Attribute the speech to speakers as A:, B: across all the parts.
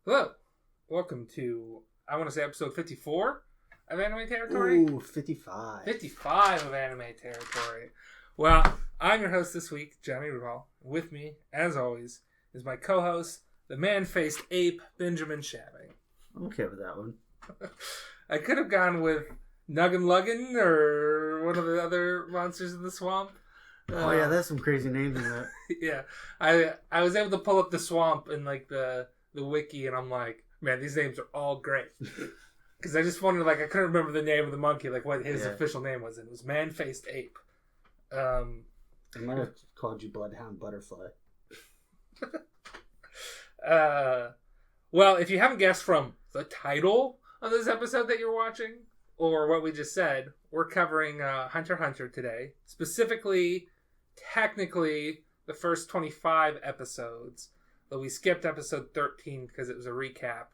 A: Hello. Welcome to, I want to say, episode 54 of Anime Territory.
B: Ooh, 55.
A: 55 of Anime Territory. Well, I'm your host this week, Jonny. With me, as always, is my co-host, the man-faced ape, Benjamin Shabs.
B: I'm okay with that one.
A: I could have gone with Nuggin Luggin or one of the other monsters in the swamp.
B: Oh yeah, there's some crazy names in that.
A: Yeah. I was able to pull up the swamp in like the wiki, and I'm like, man, these names are all great. Because I just wondered, like, I couldn't remember the name of the monkey, like what his official name was. And it was Man-Faced Ape.
B: I might have called you Bloodhound Butterfly.
A: Well, if you haven't guessed from the title of this episode that you're watching, or what we just said, we're covering Hunter x Hunter today. Specifically, technically, the first 25 episodes. Though we skipped episode 13 because it was a recap.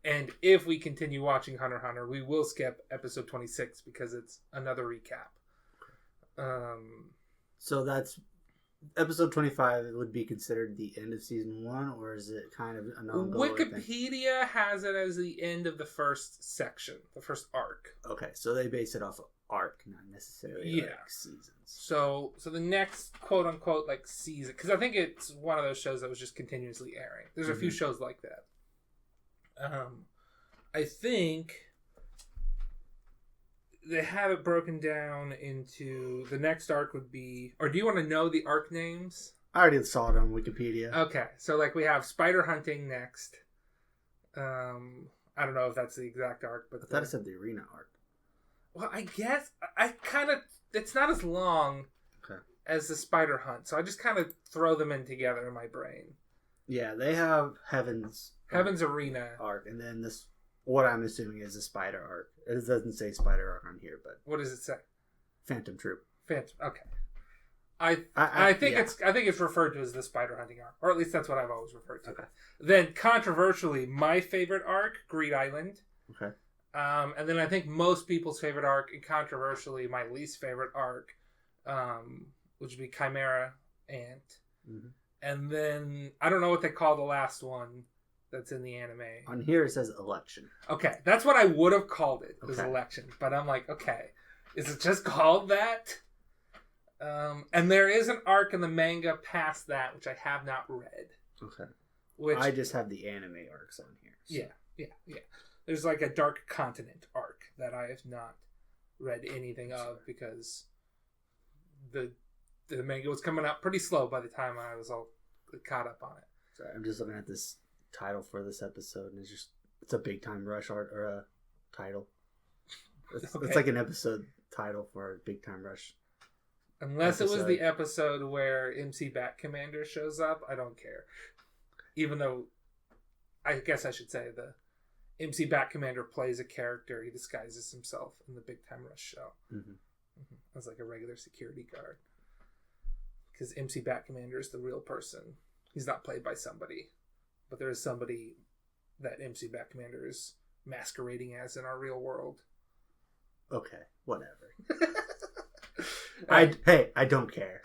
A: And if we continue watching Hunter x Hunter, we will skip episode 26 because it's another recap.
B: So that's episode 25 would be considered the end of season 1, or is it kind of an ongoing thing?
A: Wikipedia has it as the end of the first section, the first arc.
B: Okay, so they base it off of arc, not necessarily like seasons.
A: So the next quote unquote like season, because I think it's one of those shows that was just continuously airing. There's a few shows like that. I think they have it broken down into the next arc would be, or do you want to know the arc names?
B: I already saw it on Wikipedia.
A: Okay, so like we have Spider Hunting next. I don't know if that's the exact arc, but
B: I thought it said the arena arc.
A: Well, I guess I kind of, it's not as long as the Spider Hunt, so I just kind of throw them in together in my brain.
B: Yeah, they have Heaven's
A: Arena
B: arc, and then this, what I'm assuming is the Spider arc. It doesn't say Spider arc on here, but
A: what does it say?
B: Phantom Troop.
A: Phantom. Okay. I think it's referred to as the Spider Hunting arc, or at least that's what I've always referred to.
B: Okay.
A: Then controversially, my favorite arc, Greed Island.
B: Okay.
A: And then I think most people's favorite arc, and controversially my least favorite arc, which would be Chimera Ant. Mm-hmm. And then I don't know what they call the last one that's in the anime.
B: On here it says Election.
A: Okay, that's what I would have called it, was Election. But I'm like, okay, is it just called that? And there is an arc in the manga past that, which I have not read.
B: Okay.
A: Which
B: I just have the anime arcs on here. So.
A: Yeah. There's like a Dark Continent arc that I have not read anything of because the manga was coming out pretty slow by the time I was all caught up on it.
B: Sorry, I'm just looking at this title for this episode, and it's a Big Time Rush art or a title. It's like an episode title for a Big Time Rush.
A: Unless it was the episode where MC Bat Commander shows up, I don't care. Even though, I guess I should say the MC Bat Commander plays a character, he disguises himself in the Big Time Rush show. As like a regular security guard. Because MC Bat Commander is the real person. He's not played by somebody. But there is somebody that MC Bat Commander is masquerading as in our real world.
B: Okay, whatever. I don't care.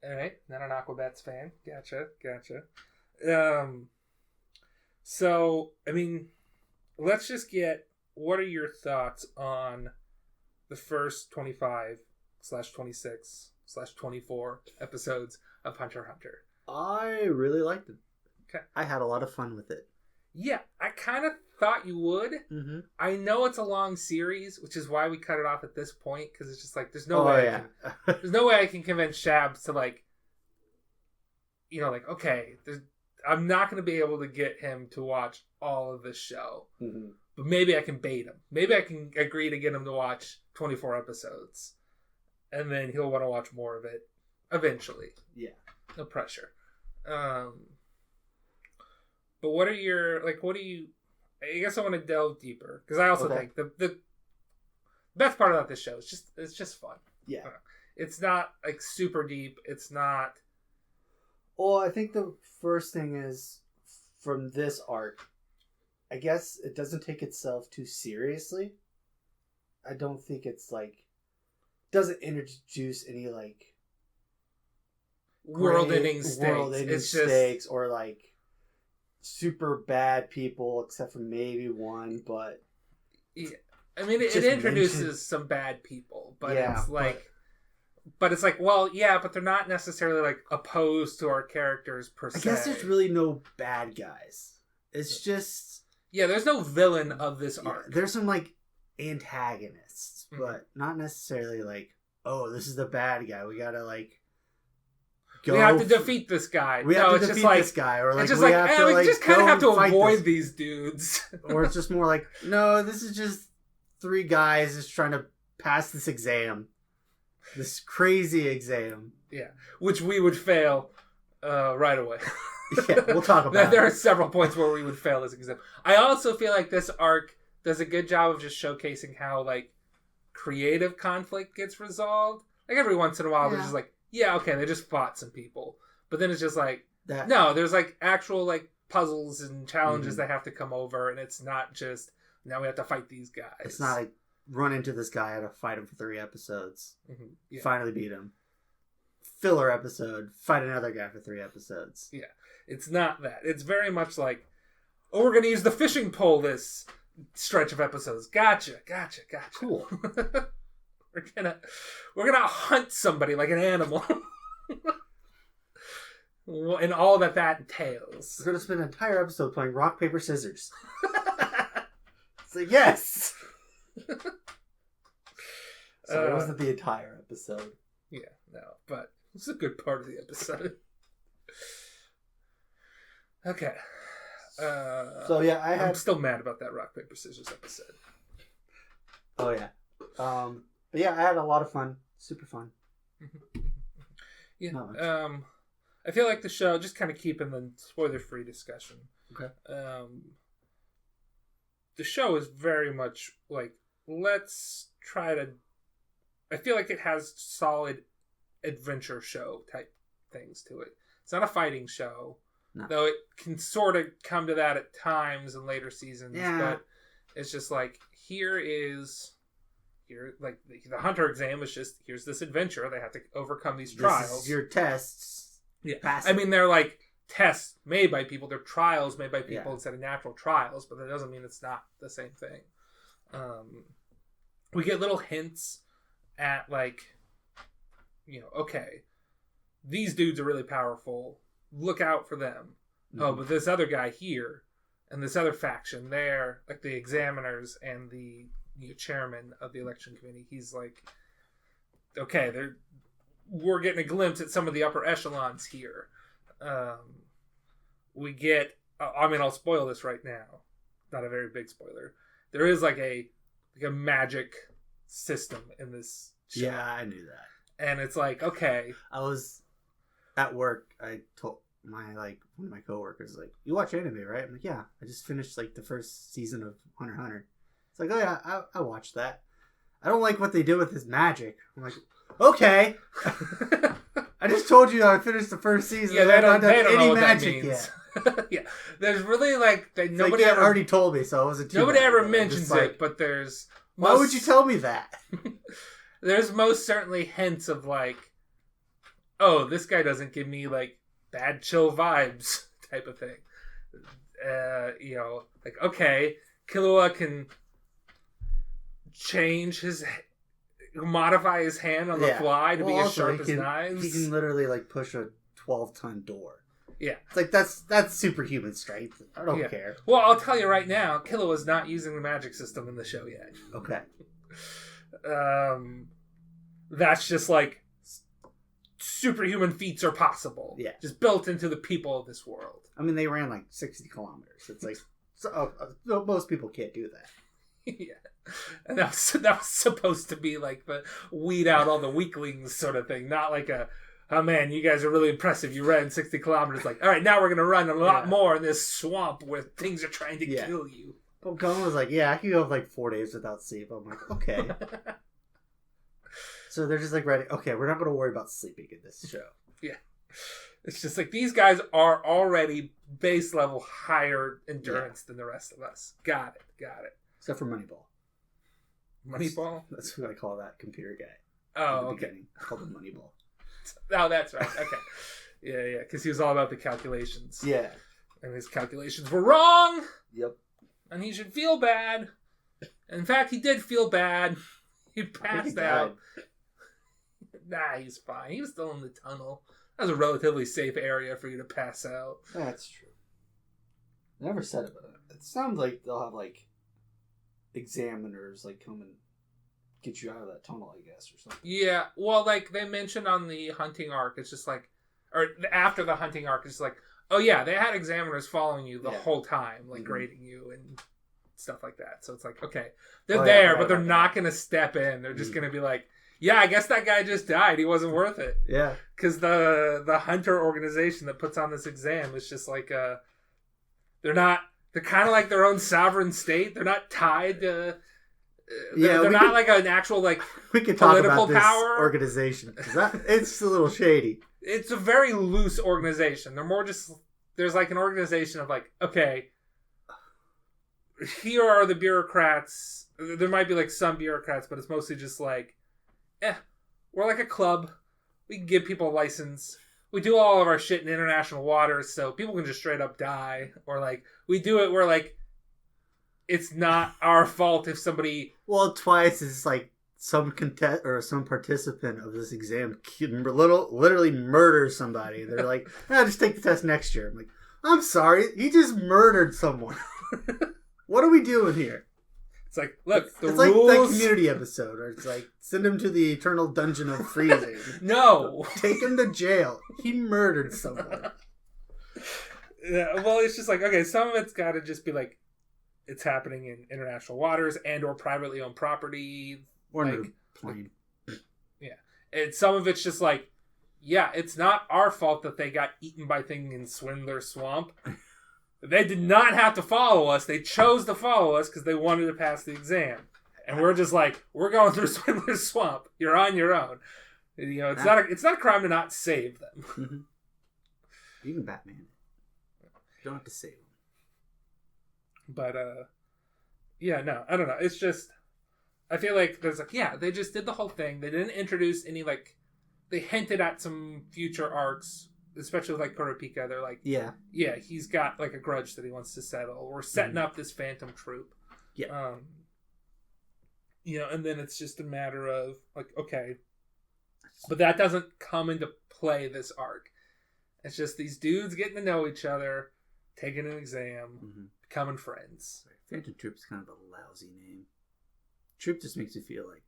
A: Alright, not an Aquabats fan. Gotcha. So, I mean, let's just get, what are your thoughts on the first 25/26/24 episodes of Hunter x Hunter?
B: I really liked it.
A: Okay.
B: I had a lot of fun with it.
A: Yeah, I kind of thought you would.
B: Mm-hmm.
A: I know it's a long series, which is why we cut it off at this point, because it's just like, there's no way there's no way I can convince Shabs to like, okay, I'm not going to be able to get him to watch all of this show. Mm-hmm. But maybe I can bait him. Maybe I can agree to get him to watch 24 episodes. And then he'll want to watch more of it eventually.
B: Yeah.
A: No pressure. But what do you... I guess I want to delve deeper. Because I also think the best part about this show is it's just fun.
B: Yeah.
A: It's not like super deep. It's not...
B: Well, I think the first thing is, from this arc, I guess it doesn't take itself too seriously. I don't think it's like, doesn't introduce any like
A: world-ending stakes.
B: Or like super bad people, except for maybe one, but...
A: Yeah. I mean, it introduces some bad people, but it's like... But it's like, well, yeah, but they're not necessarily, like, opposed to our characters, per se.
B: I guess there's really no bad guys. It's just...
A: Yeah, there's no villain of this arc.
B: There's some, like, antagonists, but not necessarily, like, oh, this is the bad guy. We gotta, like...
A: We have to defeat this guy.
B: We have to defeat this guy. Or, like,
A: it's just we just kind of have to avoid these dudes.
B: Or it's just more like, no, this is just 3 guys just trying to pass this exam. This crazy exam.
A: Yeah. Which we would fail right away.
B: Yeah, we'll talk about it.
A: There are several points where we would fail this exam. I also feel like this arc does a good job of just showcasing how, like, creative conflict gets resolved. Like, every once in a while, they're just like, yeah, okay, they just fought some people. But then it's just like, no, there's, like, actual, like, puzzles and challenges that have to come over, and it's not just, now we have to fight these guys.
B: It's not like, run into this guy, I had to fight him for 3 episodes. Yeah. Finally beat him. Filler episode, fight another guy for 3 episodes.
A: Yeah, it's not that. It's very much like, oh, we're going to use the fishing pole this stretch of episodes. Gotcha.
B: Cool.
A: We're gonna hunt somebody like an animal. And all that entails.
B: We're gonna spend an entire episode playing rock, paper, scissors. So yes! So it wasn't the entire episode.
A: Yeah, no, but it's a good part of the episode. Okay.
B: So yeah, I'm
A: still mad about that rock, paper, scissors episode.
B: Oh yeah. But yeah, I had a lot of fun. Super fun.
A: Yeah. I feel like the show, just kind of keeping the spoiler-free discussion.
B: Okay.
A: The show is very much like, let's try to... I feel like it has solid adventure show type things to it. It's not a fighting show, though it can sort of come to that at times in later seasons. Yeah. But it's just like, like the hunter exam is just, here's this adventure. They have to overcome these trials.
B: This is your tests.
A: Yeah. I mean, they're like tests made by people. They're trials made by people instead of natural trials, but that doesn't mean it's not the same thing. We get little hints at, like, okay, these dudes are really powerful. Look out for them. Mm-hmm. Oh, but this other guy here and this other faction there, like the examiners and the chairman of the election committee, he's like, okay, we're getting a glimpse at some of the upper echelons here. We get, I'll spoil this right now. Not a very big spoiler. There is like a magic system in this show.
B: Yeah, I knew that.
A: And it's like, okay.
B: I was at work. I told one of my coworkers, like, you watch anime, right? I'm like, yeah. I just finished like the first season of Hunter x Hunter. It's like, oh yeah, I watched that. I don't like what they did with his magic. I'm like, okay. I just told you I finished the first season.
A: Yeah, they don't know what magic that means. Yeah, there's really nobody
B: ever already told me, so I wasn't.
A: Nobody ever mentions it, but there's.
B: Why would you tell me that?
A: There's most certainly hints of like, oh, this guy doesn't give me like bad chill vibes type of thing. Like, okay, Killua can modify his hand on the fly to be as sharp as knives.
B: He can literally like push a 12-ton door.
A: Yeah.
B: It's like that's superhuman strength. I don't care.
A: Well, I'll tell you right now, Killua's not using the magic system in the show yet.
B: Okay.
A: That's just like superhuman feats are possible.
B: Yeah.
A: Just built into the people of this world.
B: I mean, they ran like 60 kilometers. It's like most people can't do that.
A: Yeah. And that was supposed to be like the weed out all the weaklings sort of thing, not like oh man, you guys are really impressive. You ran 60 kilometers. Like, all right, now we're going to run a lot more in this swamp where things are trying to kill you.
B: But Gon was like, yeah, I can go like 4 days without sleep. I'm like, okay. So they're just like, ready. Okay, we're not going to worry about sleeping in this show.
A: Yeah. It's just like, these guys are already base level higher endurance than the rest of us. Got it.
B: Except for Moneyball.
A: Moneyball?
B: That's who I call that computer guy.
A: Oh, okay.
B: I called him Moneyball.
A: Oh, that's right. Okay. Yeah, because he was all about the calculations.
B: Yeah.
A: And his calculations were wrong.
B: Yep.
A: And he should feel bad. In fact, he did feel bad. He passed out. Nah, he's fine. He was still in the tunnel. That was a relatively safe area for you to pass out.
B: That's true. Never said it, but it sounds like they'll have like examiners like come and get you out of that tunnel, I guess, or something.
A: Yeah, well, like they mentioned on the hunting arc, it's just like, or after the hunting arc, it's like, oh yeah, they had examiners following you the whole time, like grading you and stuff like that. So it's like, okay, they're there, but they're not going to step in. They're just going to be like, yeah, I guess that guy just died. He wasn't worth it.
B: Yeah.
A: Because the hunter organization that puts on this exam is just like, they're kind of like their own sovereign state. They're not tied to, they're not like an actual like
B: we could talk
A: political
B: about this
A: power
B: organization. It's a little shady.
A: It's a very loose organization. They're more just, there's like an organization of like, okay, here are the bureaucrats. There might be like some bureaucrats, but it's mostly just like, we're like a club. We can give people a license. We do all of our shit in international waters, so people can just straight up die. Or like, we do it where like, it's not our fault if somebody...
B: Well, twice it's like some some participant of this exam literally murders somebody. They're like, just take the test next year. I'm like, I'm sorry, he just murdered someone. What are we doing here?
A: It's like, look,
B: it's
A: rules...
B: like that Community episode where it's like, send him to the eternal dungeon of freezing.
A: No!
B: Take him to jail. He murdered someone.
A: Yeah, well, it's just like, okay, some of it's got to just be like, it's happening in international waters and or privately owned property.
B: Or
A: like,
B: in a plane.
A: Yeah. And some of it's just like, yeah, it's not our fault that they got eaten by things in Swindler Swamp. They did not have to follow us. They chose to follow us because they wanted to pass the exam. And we're just like, we're going through Swindler Swamp. You're on your own. You know, it's not a crime to not save them.
B: Mm-hmm. You can Batman. You don't have to save them.
A: But, yeah, no, I don't know. It's just, I feel like there's like, yeah, they just did the whole thing. They didn't introduce any, like, they hinted at some future arcs, especially with, like, Kurapika. They're like, yeah, he's got, like, a grudge that he wants to settle. We're setting up this Phantom Troop.
B: Yeah.
A: You know, and then it's just a matter of, like, okay, but that doesn't come into play this arc. It's just these dudes getting to know each other, taking an exam, becoming friends.
B: Phantom Troop's kind of a lousy name. Troop just makes you feel like,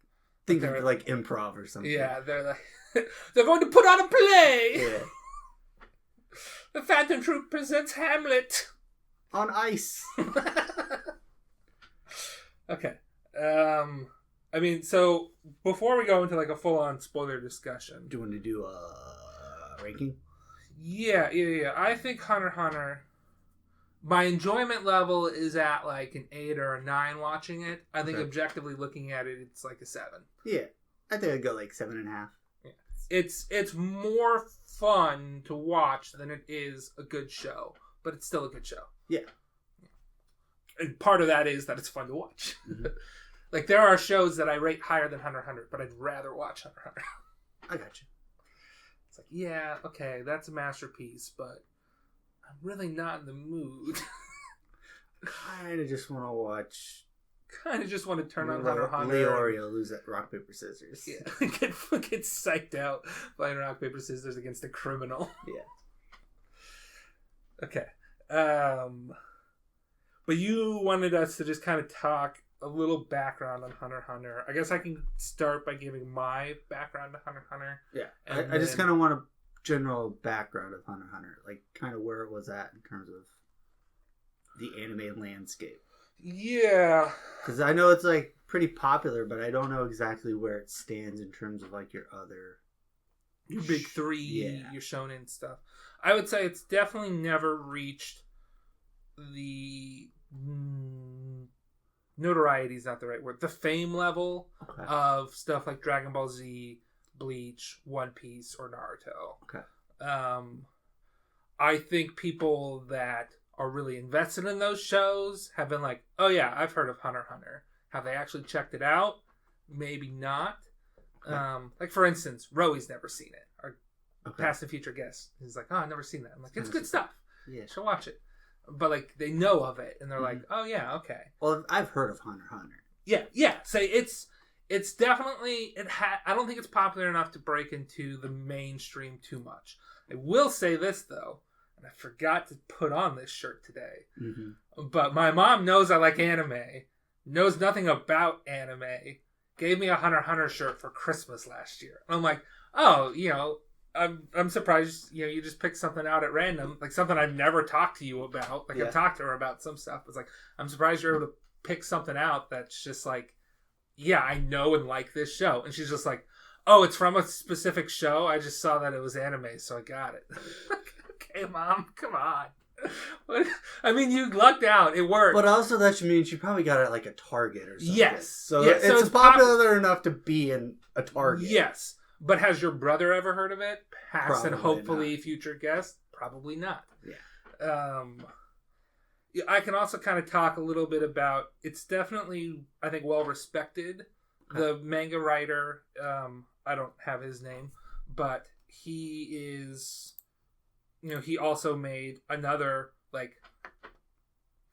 B: think of like improv or something.
A: Yeah, they're like, they're going to put on a play! Yeah. The Phantom Troop presents Hamlet.
B: On ice.
A: Okay. I mean, so before we go into like a full-on spoiler discussion,
B: do you want to do a ranking?
A: Yeah. I think Hunter x Hunter, my enjoyment level is at like an 8 or a 9 watching it. I think objectively looking at it, it's like a 7.
B: Yeah, I think I'd go like 7.5.
A: Yeah. It's more fun to watch than it is a good show, but it's still a good show.
B: Yeah.
A: And part of that is that it's fun to watch. Mm-hmm. Like, there are shows that I rate higher than Hunter x Hunter, but I'd rather watch Hunter x Hunter.
B: I got you.
A: It's like, yeah, okay, that's a masterpiece, but I'm really not in the mood.
B: Kind of just want to watch...
A: Kind of just want to turn on Hunter x Hunter.
B: Leorio lose at rock, paper, scissors.
A: Yeah, get psyched out playing rock, paper, scissors against a criminal.
B: Yeah.
A: Okay. But you wanted us to just kind of talk a little background on Hunter x Hunter. I guess I can start by giving my background to Hunter x Hunter.
B: Yeah. I just kind of want a general background of Hunter x Hunter. Like, kind of where it was at in terms of the anime landscape.
A: Yeah.
B: Because I know it's, like, pretty popular, but I don't know exactly where it stands in terms of, like, your
A: big three, your shonen stuff. I would say it's definitely never reached the... notoriety is not the right word. The fame level of stuff like Dragon Ball Z, Bleach, One Piece, or Naruto.
B: Okay.
A: I think people that are really invested in those shows have been like, oh yeah, I've heard of Hunter x Hunter. Have they actually checked it out? Maybe not. Okay. Like, for instance, Roey's never seen it. Our past and future guest is like, oh, I've never seen that. I'm like, it's good stuff.
B: Yeah.
A: She'll watch it. but like they know of it and they're like, oh yeah, okay.
C: Well, I've heard of Hunter x Hunter.
A: Yeah. So it's definitely I don't think it's popular enough to break into the mainstream too much. I will say this though, and I forgot to put on this shirt today, but my mom knows I like anime, knows nothing about anime, gave me a Hunter x Hunter shirt for Christmas last year. And I'm like, oh, I'm surprised, you just picked something out at random, like something I've never talked to you about. Like I've talked to her about some stuff. It's like, I'm surprised you're able to pick something out that's just like, yeah, I know and like this show. And she's just like, oh, it's from a specific show? I just saw that it was anime, so I got it. Okay, Mom, come on. I mean, you lucked out. It worked.
C: But also that means you probably got it at like a Target or something.
A: Yes.
C: So it's popular enough to be in a Target.
A: Yes. But has your brother ever heard of it? Past and hopefully
C: not.
A: Future guest? Probably not.
C: Yeah.
A: I can also kind of talk a little bit about, it's definitely, I think, well respected. Okay. The manga writer, I don't have his name, but he is, he also made another, like,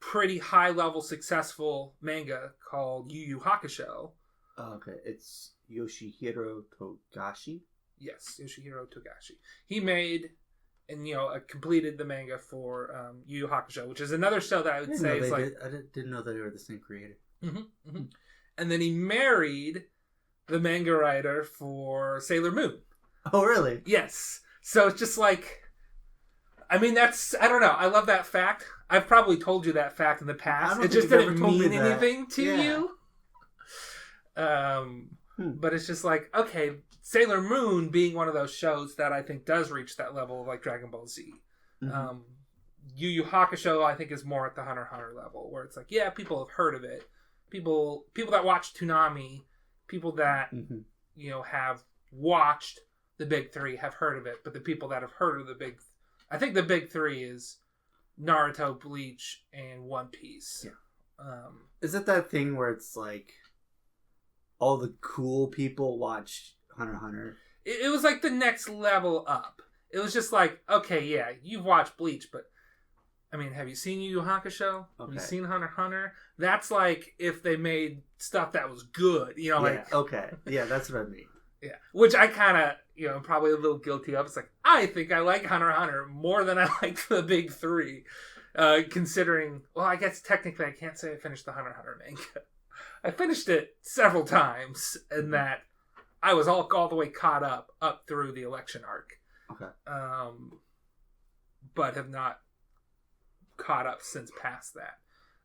A: pretty high level successful manga called Yu Yu Hakusho.
C: Okay, it's Yoshihiro Togashi?
A: Yes, Yoshihiro Togashi. He made and completed the manga for Yu Yu Hakusho, which is another show that I would say is like...
C: I didn't know that they were the same creator.
A: And then he married the manga writer for Sailor Moon.
C: Oh, really?
A: Yes. So it's just like... I mean, that's... I don't know. I love that fact. I've probably told you that fact in the past. It just didn't mean anything to you. But it's just like, okay, Sailor Moon being one of those shows that I think does reach that level of like Dragon Ball Z. Yu Yu Hakusho I think is more at the Hunter x Hunter level, where it's like, yeah, people have heard of it. People that watch Toonami, people that have watched the big three have heard of it, but the people that have heard of I think the big three is Naruto, Bleach, and One Piece.
C: Yeah. Is it that thing where it's like all the cool people watch Hunter x Hunter?
A: It was like the next level up. It was just like, okay, yeah, you've watched Bleach, but I mean, have you seen Yu Yu Hakusho? Have you seen Hunter x Hunter? That's like if they made stuff that was good, like...
C: Okay. Yeah, that's what I mean.
A: Yeah, which I kind of, I'm probably a little guilty of. It's like, I think I like Hunter x Hunter more than I like the big three. Considering, well, I guess technically I can't say I finished the Hunter x Hunter manga. I finished it several times, and that I was all the way caught up through the election arc.
C: Okay.
A: But have not caught up since past that.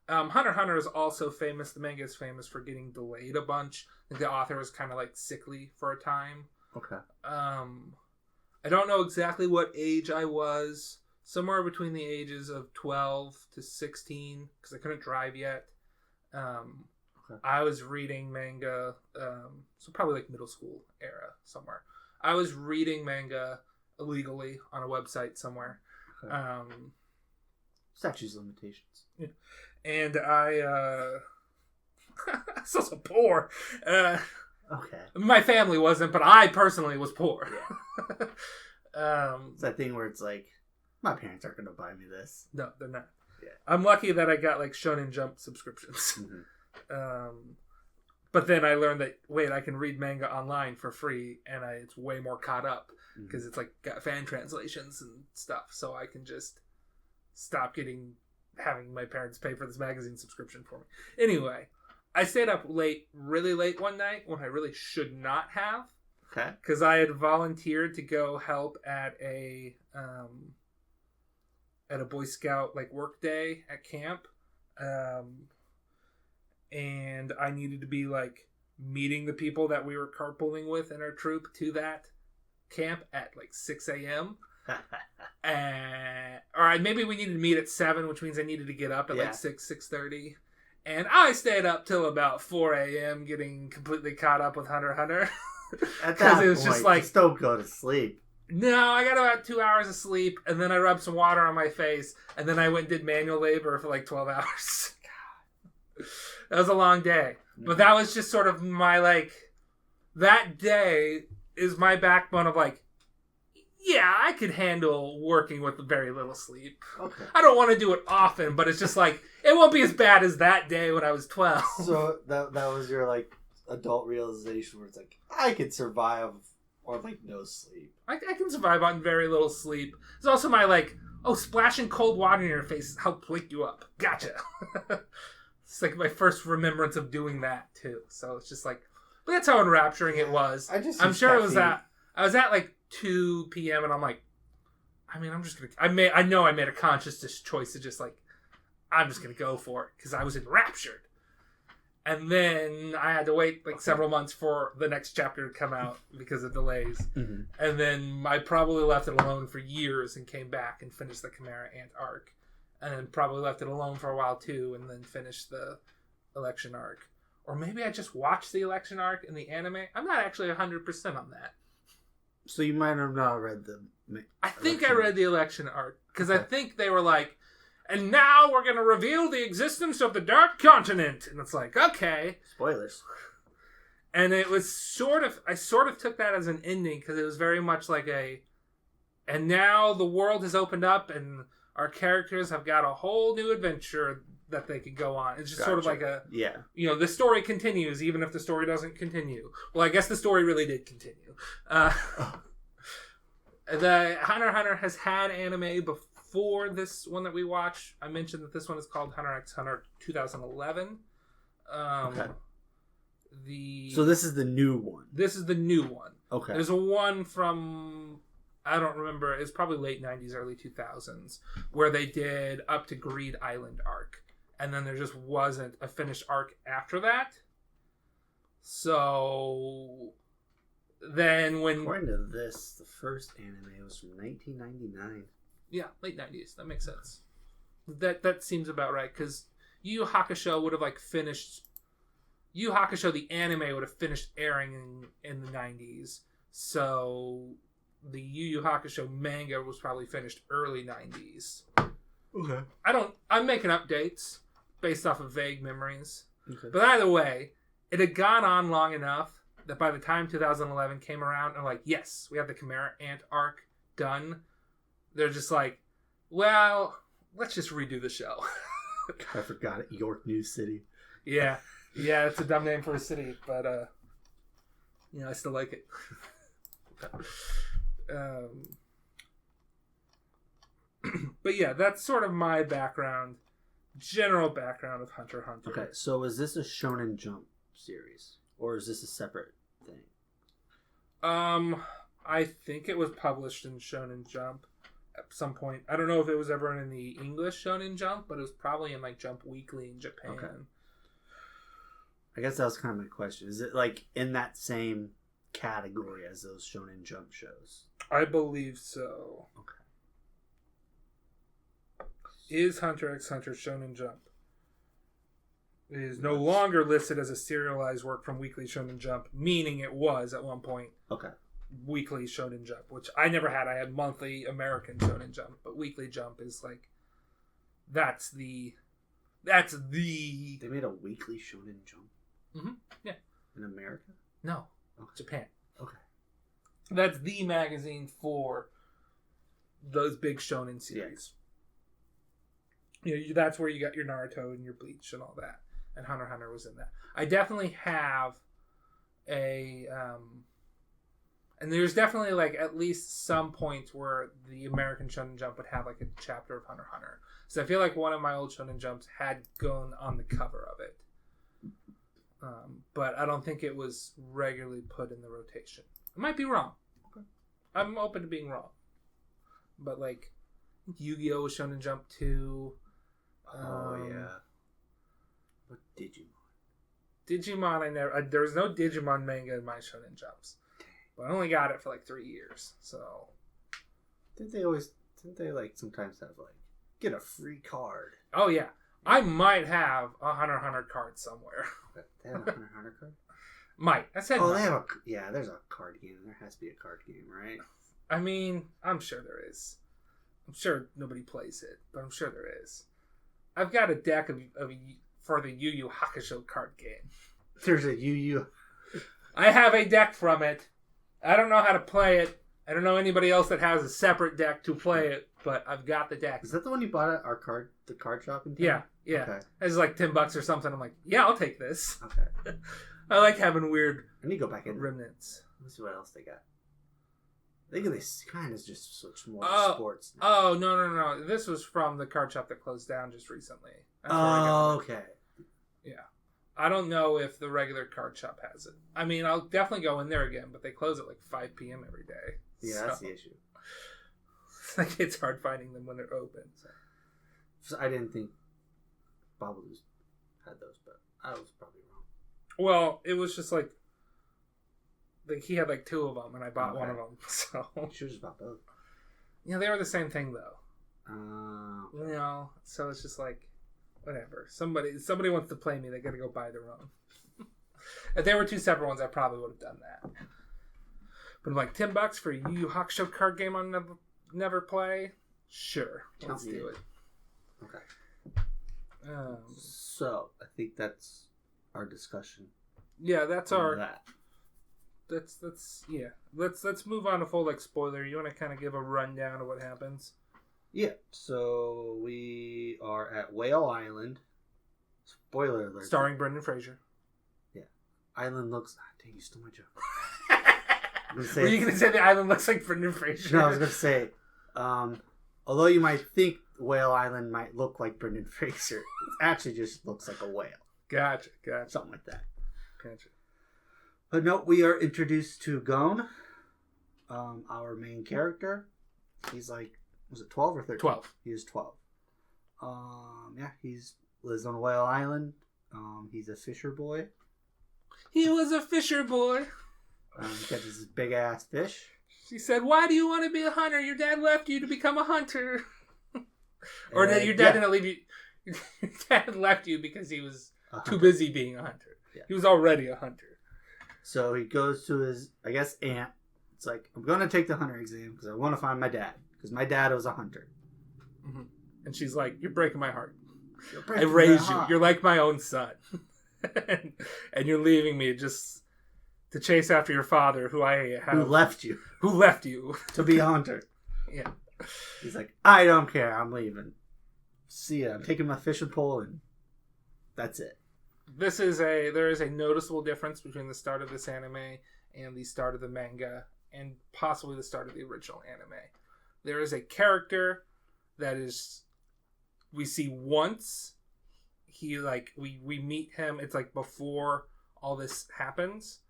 A: Hunter x Hunter is also famous. The manga is famous for getting delayed a bunch. I think the author was kind of like sickly for a time.
C: Okay.
A: I don't know exactly what age I was. Somewhere between the ages of 12 to 16, because I couldn't drive yet. Okay. I was reading manga, so probably like middle school era somewhere. I was reading manga illegally on a website somewhere.
C: Okay. Statutes of limitations.
A: Yeah. And I was so poor.
C: Okay.
A: My family wasn't, but I personally was poor.
C: Yeah. It's that thing where it's like, my parents aren't going to buy me this.
A: No, they're not.
C: Yeah.
A: I'm lucky that I got like Shonen Jump subscriptions. But then I learned that, wait, I can read manga online for free, and it's way more caught up because it's like got fan translations and stuff, so I can just stop having my parents pay for this magazine subscription for me. Anyway, I stayed up really late one night when I really should not have.
C: Okay.
A: Because I had volunteered to go help at a Boy Scout like work day at camp. And I needed to be like meeting the people that we were carpooling with in our troop to that camp at like 6 a.m. Or maybe we needed to meet at 7, which means I needed to get up at like 6:30. And I stayed up till about 4 a.m. getting completely caught up with Hunter x Hunter.
C: At that point, it was just like, just don't go to sleep.
A: No, I got about 2 hours of sleep, and then I rubbed some water on my face, and then I went and did manual labor for like 12 hours. God. That was a long day. But that was just sort of my, like, that day is my backbone of like, yeah, I could handle working with very little sleep.
B: Okay.
A: I don't want to do it often, but it's just like, it won't be as bad as that day when I was 12.
B: So that was your like adult realization where it's like, I could survive on like no sleep.
A: I can survive on very little sleep. It's also my like, splashing cold water in your face helped wake you up. Gotcha. It's like my first remembrance of doing that too. So it's just like, but that's how enrapturing it was. I'm sure it was at, I was at like 2 p.m. and I'm like, I'm just gonna, I know I made a conscious choice to just like, I'm just gonna go for it because I was enraptured. And then I had to wait like several months for the next chapter to come out because of delays. Mm-hmm. And then I probably left it alone for years and came back and finished the Chimera Ant arc. And then probably left it alone for a while too and then finished the election arc. Or maybe I just watched the election arc in the anime. I'm not actually 100% on that.
C: So you might have not read the...
A: I think I read the election arc. Because I think they were like, and now we're going to reveal the existence of the Dark Continent. And it's like, okay.
C: Spoilers.
A: And it was I sort of took that as an ending because it was very much like and now the world has opened up and our characters have got a whole new adventure that they could go on. It's just sort of like the story continues even if the story doesn't continue. Well, I guess the story really did continue. The Hunter x Hunter has had anime before this one that we watch. I mentioned that this one is called Hunter x Hunter 2011. Okay.
C: So this is the new one.
A: This is the new one.
C: Okay.
A: There's a one from, I don't remember, it's probably late 90s, early 2000s, where they did up to Greed Island arc. And then there just wasn't a finished arc after that. So then when...
C: According to this, the first anime was from 1999.
A: Yeah, late 90s. That makes sense. That seems about right, because Yu Yu Hakusho would have like finished... Yu Yu Hakusho, the anime, would have finished airing in the 90s. So the Yu Yu Hakusho manga was probably finished early 90s.
C: Okay.
A: I'm making updates based off of vague memories. Okay. But either way, it had gone on long enough that by the time 2011 came around, and like, yes, we have the Chimera Ant arc done. They're just like, well, let's just redo the show.
C: I forgot it. York New City.
A: Yeah, it's a dumb name for a city, but I still like it. But yeah, that's sort of my general background of Hunter x Hunter.
C: Okay, so is this a Shonen Jump series, or is this a separate thing?
A: I think it was published in Shonen Jump at some point. I don't know if it was ever in the English Shonen Jump, but it was probably in like Jump Weekly in Japan. Okay.
C: I guess that was kind of my question. Is it like in that same category as those Shonen Jump shows?
A: I believe so.
C: Okay.
A: Is Hunter x Hunter Shonen Jump? It is no longer listed as a serialized work from Weekly Shonen Jump, meaning it was at one point.
C: Okay.
A: Weekly Shonen Jump, which I never had. I had monthly American Shonen Jump, but Weekly Jump is like that's the They
C: made a weekly Shonen Jump?
A: Mm-hmm. Yeah.
C: In America?
A: No.
C: Okay.
A: Japan.
C: Okay.
A: That's the magazine for those big shonen series. Yeah. That's where you got your Naruto and your Bleach and all that. And Hunter x Hunter was in that. I definitely have a... and there's definitely like at least some points where the American Shonen Jump would have like a chapter of Hunter x Hunter. So I feel like one of my old Shonen Jumps had gone on the cover of it. But I don't think it was regularly put in the rotation. I might be wrong. Okay. I'm open to being wrong. But like Yu-Gi-Oh! Was Shonen Jump too.
C: Oh yeah. What
A: Digimon, I never. There was no Digimon manga in my Shonen Jumps, but I only got it for like 3 years. So
C: didn't they like sometimes have like get a free card?
A: Oh yeah, I might have a Hunter x Hunter card somewhere.
C: They have a Hunter x Hunter card?
A: Might. I said.
C: Oh,
A: might.
C: They have there's a card game. There has to be a card game, right?
A: I mean, I'm sure there is. I'm sure nobody plays it, but I'm sure there is. I've got a deck for the Yu Yu Hakusho card game.
C: There's a Yu Yu.
A: I have a deck from it. I don't know how to play it, I don't know anybody else that has a separate deck to play it, but I've got the deck.
C: Is that the one you bought at the card shop in town?
A: Yeah.
C: Okay.
A: It's like $10 or something. I'm like, yeah, I'll take this.
C: Okay.
A: I like having weird
C: I need to go back in.
A: remnants.
C: Let's see what else they got. I think they kind of just switched more to sports now.
A: Oh, no. This was from the card shop that closed down just recently. That's where I got it.
C: Okay.
A: Yeah. I don't know if the regular card shop has it. I mean, I'll definitely go in there again, but they close at like 5 p.m. every day.
C: Yeah, that's the issue.
A: Like, it's hard finding them when they're open.
C: So I didn't think Babalu's had those, but I was probably wrong.
A: Well, it was just like he had like 2 of them, and I bought one of them. So
C: You should have just bought both.
A: yeah, they were the same thing though.
C: Okay.
A: You know, so it's just like whatever. Somebody wants to play me, they got to go buy their own. If they were 2 separate ones, I probably would have done that. But I'm like, $10 for a Yu Yu Hakusho card game on never play. Sure, let's do it.
C: Okay. So I think that's our discussion.
A: Yeah, that's our.
C: That.
A: That's yeah. Let's move on to full like spoiler. You want to kind of give a rundown of what happens?
C: Yeah. So we are at Whale Island. Spoiler alert.
A: Starring Brendan Fraser.
C: Yeah. Island looks. Dang, you stole my joke.
A: Were you going to say the island looks like Brendan Fraser?
C: No, I was going to say, although you might think Whale Island might look like Brendan Fraser, it actually just looks like a whale.
A: Gotcha.
C: Something like that.
A: Gotcha.
C: But no, we are introduced to Gon, our main character. He's like, was it 12 or 13?
A: 12.
C: He is 12. Yeah, he's lives on Whale Island. He's a fisher boy.
A: He was a fisher boy.
C: He catches this big ass fish.
A: She said, "Why do you want to be a hunter? Your dad left you to become a hunter." Or that your dad didn't leave you. Your dad left you because he was too busy being a hunter. Yeah. He was already a hunter.
C: So he goes to his, I guess, aunt. It's like, I'm going to take the hunter exam because I want to find my dad. Because my dad was a hunter.
A: Mm-hmm. And she's like, "You're breaking my heart. I raised you. You're like my own son. and you're leaving me just to chase after your father, who left you. Who left you.
C: To be a hunter."
A: Yeah.
C: He's like, "I don't care. I'm leaving. See ya. I'm taking my fishing pole and that's it."
A: There is a noticeable difference between the start of this anime and the start of the manga and possibly the start of the original anime. There is a character that we see once. He we meet him. It's like before all this happens.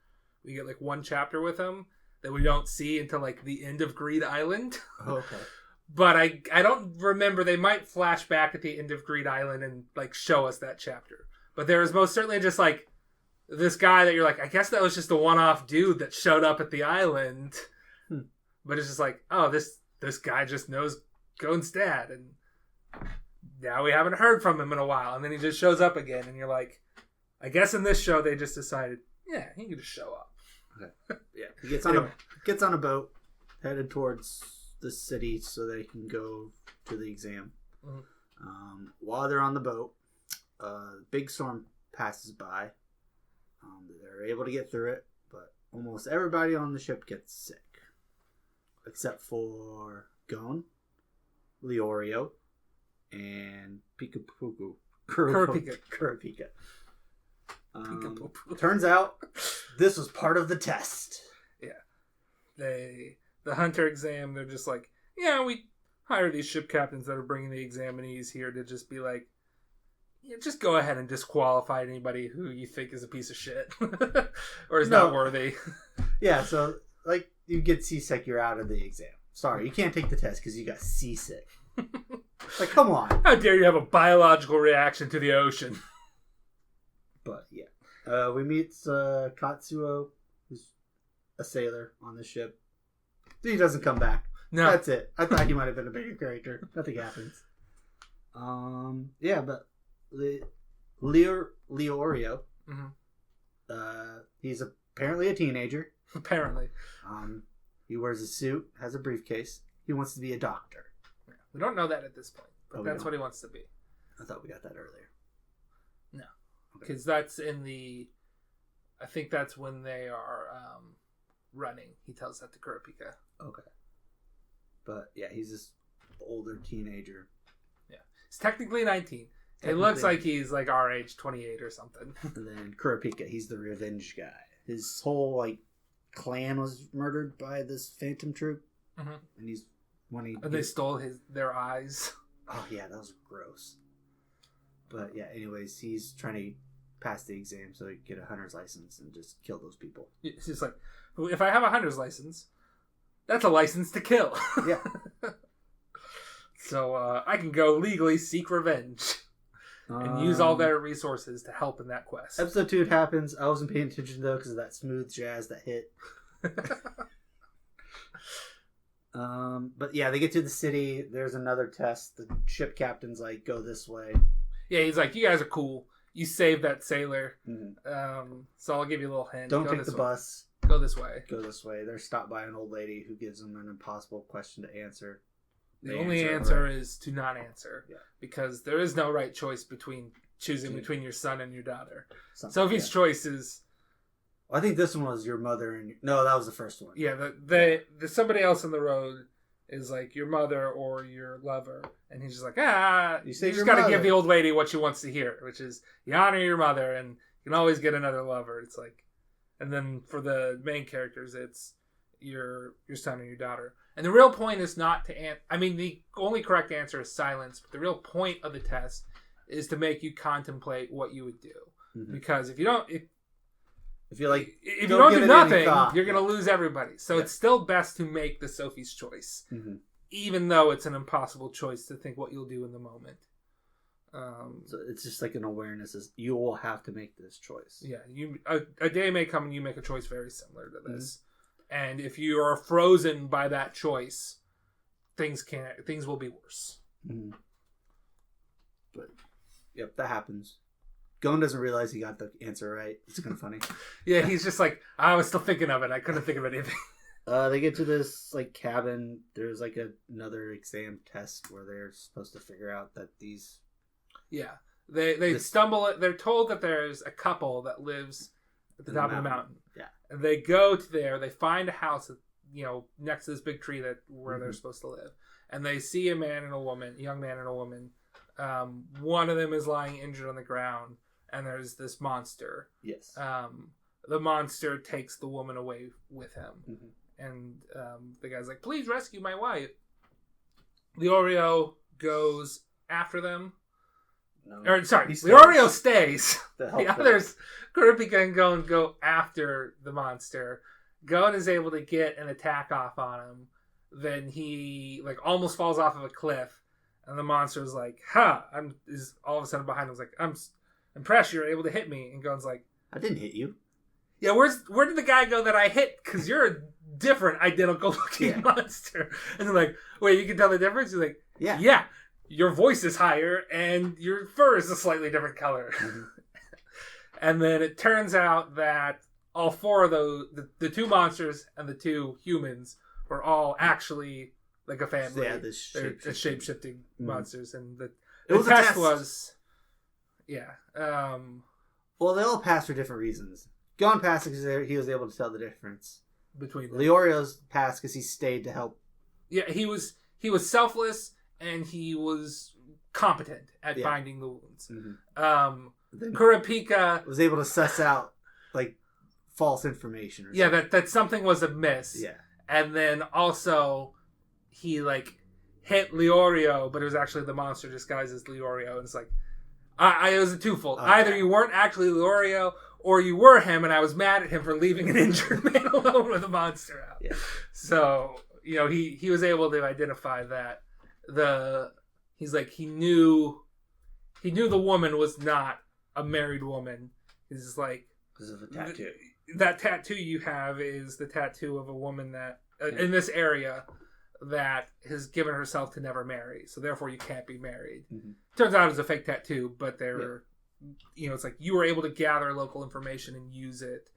A: We get like one chapter with him that we don't see until like the end of Greed Island.
C: Oh, okay.
A: But I don't remember. They might flash back at the end of Greed Island and like show us that chapter. But there is most certainly just like this guy that you're like, I guess that was just a one-off dude that showed up at the island. But it's just like, oh, this guy just knows Gon's dad, and now we haven't heard from him in a while, and then he just shows up again, and you're like, I guess in this show they just decided, yeah, he can just show up.
C: Okay. Yeah, he gets on a boat headed towards the city so they can go to the exam. Mm-hmm. While they're on the boat, big storm passes by. They're able to get through it, but almost everybody on the ship gets sick, except for Gon, Leorio, and Pikapuku. Kurapika. Turns out this was part of the test.
A: Yeah. The hunter exam, they're just like, yeah, we hire these ship captains that are bringing the examinees here to just be like, yeah, just go ahead and disqualify anybody who you think is a piece of shit or is not worthy.
C: Yeah, so like you get seasick, you're out of the exam. Sorry, you can't take the test because you got seasick. Like, come on.
A: How dare you have a biological reaction to the ocean?
C: But yeah, we meet Katsuo, who's a sailor on the ship. He doesn't come back. No, that's it. I thought he might have been a bigger character. Nothing happens. Yeah, but Leorio, he's apparently a teenager.
A: Apparently,
C: he wears a suit, has a briefcase. He wants to be a doctor.
A: Yeah. We don't know that at this point, but that's what he wants to be.
C: I thought we got that earlier.
A: No, because that's in the. I think that's when they are running. He tells that to Kurapika.
C: Okay. But yeah, he's this older teenager.
A: Yeah. He's technically 19. It looks like he's like our age, 28 or something.
C: And then Kurapika, he's the revenge guy. His whole like clan was murdered by this phantom troop. And they stole their eyes. Oh yeah, that was gross. But yeah, anyways, he's trying to pass the exam so he can get a hunter's license and just kill those people.
A: It's just like, if I have a hunter's license, that's a license to kill.
C: Yeah.
A: So I can go legally seek revenge and use all their resources to help in that quest.
C: Episode 2 happens. I wasn't paying attention though because of that smooth jazz that hit. But yeah, they get to the city. There's another test. The ship captain's like, go this way.
A: Yeah, he's like, you guys are cool. You saved that sailor. So I'll give you a little hint.
C: Don't take the bus.
A: Go this way.
C: Go this way. They're stopped by an old lady who gives them an impossible question to answer.
A: The only answer is to not answer. Yeah. Because there is no right choice between choosing between your son and your daughter. Sophie's choice is...
C: I think this one was your mother and... No, that was the first one.
A: Yeah, the somebody else on the road is like your mother or your lover. And he's just like, you just got to give the old lady what she wants to hear, which is you honor your mother and you can always get another lover. It's like... And then for the main characters, it's your son and your daughter. And the real point is not to the only correct answer is silence, but the real point of the test is to make you contemplate what you would do. Because if you don't do nothing, you're going to lose everybody. So it's still best to make the Sophie's choice, even though it's an impossible choice to think what you'll do in the moment.
C: So it's just like an awareness is you will have to make this choice.
A: Yeah, a day may come and you make a choice very similar to this. And if you are frozen by that choice, things will be worse.
C: But yep, that happens. Gon doesn't realize he got the answer right. It's kind of funny.
A: Yeah, he's just like, I was still thinking of it. I couldn't think of anything.
C: They get to this like cabin. There's like another exam test where they're supposed to figure out that these.
A: Yeah, they stumble. They're told that there's a couple that lives at the top of the mountain. Yeah. And they go to there. They find a house, next to this big tree where they're supposed to live. And they see a man and a woman, a young man and a woman. One of them is lying injured on the ground, and there's this monster.
C: Yes.
A: The monster takes the woman away with him, and the guy's like, "Please rescue my wife." Leorio goes after them. Leorio stays. The others, Kurapika and Gon, go after the monster. Gon is able to get an attack off on him. Then he almost falls off of a cliff, and the monster is like, is all of a sudden behind him. Like, I'm impressed you're able to hit me. And Gon's like,
C: I didn't hit you.
A: Yeah, where did the guy go that I hit? Because you're a different, identical looking monster. And they're like, wait, you can tell the difference? He's like, yeah. Your voice is higher, and your fur is a slightly different color. And then it turns out that all four of those, the two monsters and the two humans, were all actually like a family. Yeah, they're shape-shifting monsters. And the test was... Yeah.
C: Well, they all passed for different reasons. Gon passed because he was able to tell the difference.
A: Between them.
C: Leorio's passed because he stayed to help.
A: Yeah, he was selfless... And he was competent at finding the wounds. Kurapika
C: was able to suss out false information. Or
A: something. That something was amiss. Yeah, and then also he hit Leorio, but it was actually the monster disguised as Leorio, and it's like, it was a twofold. Either you weren't actually Leorio, or you were him, and I was mad at him for leaving an injured man alone with a monster out. Yeah. So he was able to identify that. He knew the woman was not a married woman. He's just like,
C: because of the tattoo.
A: That tattoo you have is the tattoo of a woman that in this area that has given herself to never marry. So therefore, you can't be married. Turns out it's a fake tattoo, but it's like you were able to gather local information and use it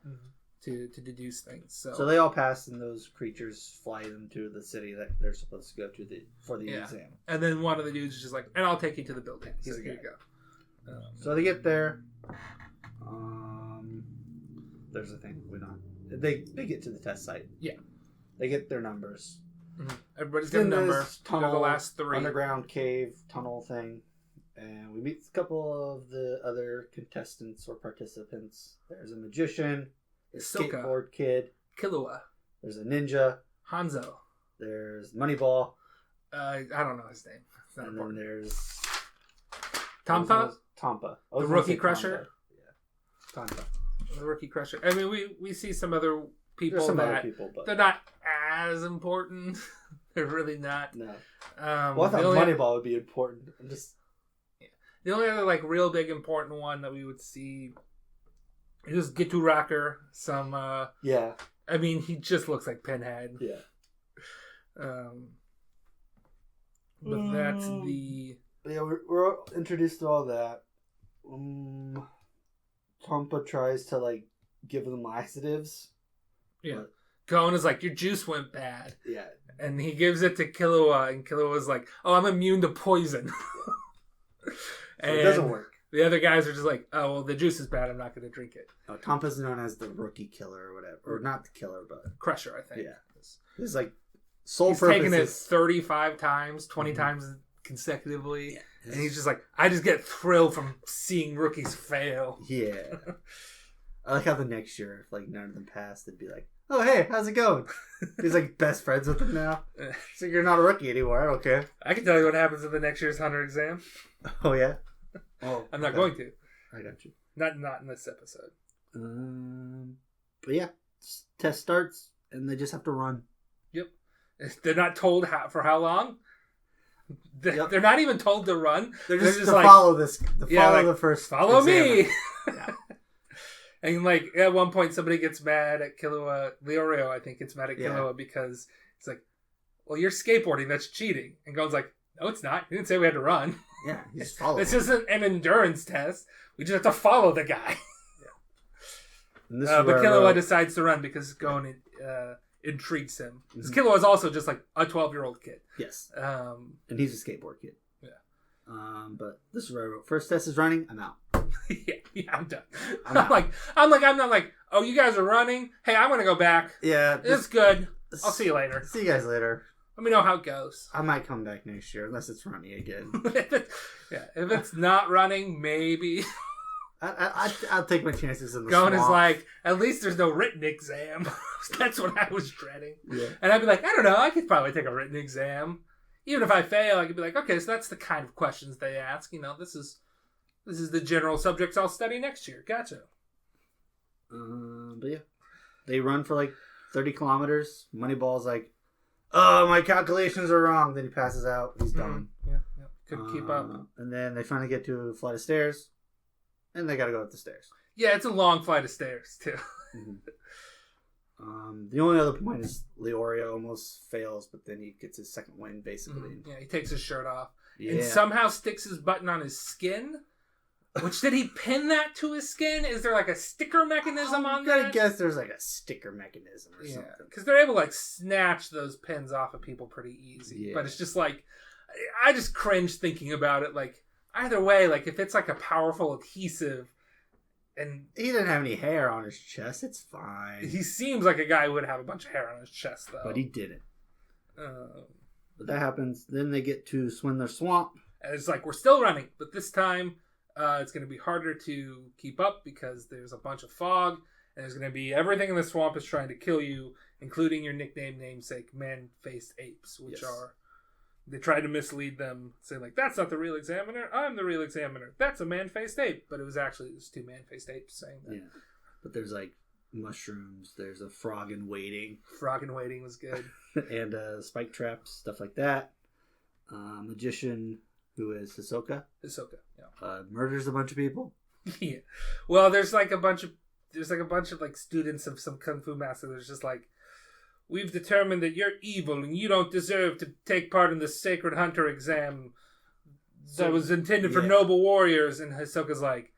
A: to deduce things. So
C: they all pass, and those creatures fly them to the city that they're supposed to go to for the exam.
A: And then one of the dudes is just like, and I'll take you to the building. So here you go.
C: So they get there. There's a thing. They get to the test site.
A: Yeah.
B: They get their numbers.
A: Mm-hmm. Everybody's got a number.
B: Tunnel,
A: the last 3.
B: Underground cave tunnel thing. And we meet a couple of the other contestants or participants. There's a magician, a skateboard kid,
A: Killua.
B: There's a ninja,
A: Hanzo.
B: There's Moneyball.
A: I don't know his name. It's not
B: and
A: important.
B: then there's
A: Tampa.
B: Tampa.
A: The Rookie Crusher.
B: Yeah, Tampa.
A: The Rookie Crusher. I mean, we see some other people
B: other people, but
A: they're not as important. They're really not.
B: No. Well, I thought Moneyball would be important. I'm just.
A: The only other like real big important one that we would see is Gitu Rocker. Some
B: yeah.
A: I mean, he just looks like Pinhead.
B: Yeah.
A: But that's the.
B: Yeah, we're introduced to all that. Tampa tries to like give them laxatives.
A: Yeah. Gon is like, your juice went bad.
B: Yeah.
A: And he gives it to Killua, and Killua's like, oh, I'm immune to poison.
B: So it doesn't work.
A: The other guys are just like, oh, well, the juice is bad. I'm not going to drink it.
B: Oh, Tampa's known as the rookie killer or whatever. Or not the killer, but...
A: Crusher, I think.
B: Yeah. His, like, sole
A: he's
B: purpose
A: taken it
B: is...
A: 35 times, 20 times consecutively. Yeah. And he's just like, I just get thrilled from seeing rookies fail.
B: Yeah. I like how the next year, if, like, none of them passed, they'd be like, oh, hey, how's it going? He's, like, best friends with them now. So you're not a rookie anymore. I don't care.
A: I can tell you what happens in the next year's Hunter exam.
B: Oh, yeah? Oh,
A: I'm not going to.
B: I got you.
A: Not in this episode.
B: But yeah, test starts and they just have to run.
A: Yep. They're not told for how long.
B: Yep.
A: They're not even told to run.
B: They're just to like, follow this. The first.
A: Follow me.
B: Yeah.
A: And like at one point, somebody gets mad at Killua. Leorio, I think, gets mad at Killua because it's like, well, you're skateboarding. That's cheating. And Gon's like, no, it's not. You didn't say we had to run.
B: Yeah, just follow.
A: This isn't an endurance test. We just have to follow the guy.
B: Yeah.
A: But Killua decides to run because Gon intrigues him. Because Killua is also just like a 12-year-old kid.
B: Yes. And he's a skateboard kid.
A: Yeah.
B: But this is where I wrote. First test is running. I'm out.
A: Yeah, I'm done. I'm not like, oh, you guys are running. Hey, I'm gonna go back.
B: Yeah,
A: it's good. I'll see you later.
B: See you guys later.
A: Let me know how it goes.
B: I might come back next year unless it's running again.
A: If it's not running, maybe.
B: I'll take my chances in the
A: Gon
B: swamp.
A: is like, at least there's no written exam. That's what I was dreading.
B: Yeah.
A: And I'd be like, I don't know, I could probably take a written exam. Even if I fail, I could be like, okay, so that's the kind of questions they ask. You know, this is the general subjects I'll study next year. Gotcha.
B: But yeah, they run for like 30 kilometers. Moneyball's like, oh, my calculations are wrong. Then he passes out. He's done.
A: Yeah. Couldn't keep up.
B: And then they finally get to a flight of stairs. And they got to go up the stairs.
A: Yeah, it's a long flight of stairs, too.
B: The only other point is Leorio almost fails, but then he gets his second win, basically.
A: Yeah, he takes his shirt off.
B: Yeah.
A: And somehow sticks his button on his skin. Which, did he pin that to his skin? Is there like a sticker mechanism on that?
B: I guess there's like a sticker mechanism or something.
A: Because they're able to like snatch those pins off of people pretty easy.
B: Yeah.
A: But it's just like, I just cringe thinking about it. Like, either way, like if it's like a powerful adhesive and...
B: He didn't have any hair on his chest. It's fine.
A: He seems like a guy who would have a bunch of hair on his chest, though.
B: But he didn't. But that happens. Then they get to Swindler Swamp.
A: And it's like, we're still running, but this time... it's going to be harder to keep up because there's a bunch of fog, and there's going to be everything in the swamp is trying to kill you, including your nickname namesake, man-faced apes, which are... They try to mislead them, saying like, that's not the real examiner, I'm the real examiner. That's a man-faced ape. But it was actually just 2 man-faced apes saying that.
B: Yeah. But there's like mushrooms, there's a frog in waiting.
A: Frog in waiting was good.
B: And spike traps, stuff like that. Magician... Who is Hisoka?
A: Hisoka, yeah.
B: Murders a bunch of people.
A: Yeah. Well, there's a bunch of like students of some kung fu master. There's just like, we've determined that you're evil and you don't deserve to take part in the Sacred Hunter exam that was intended for noble warriors. And Hisoka's like,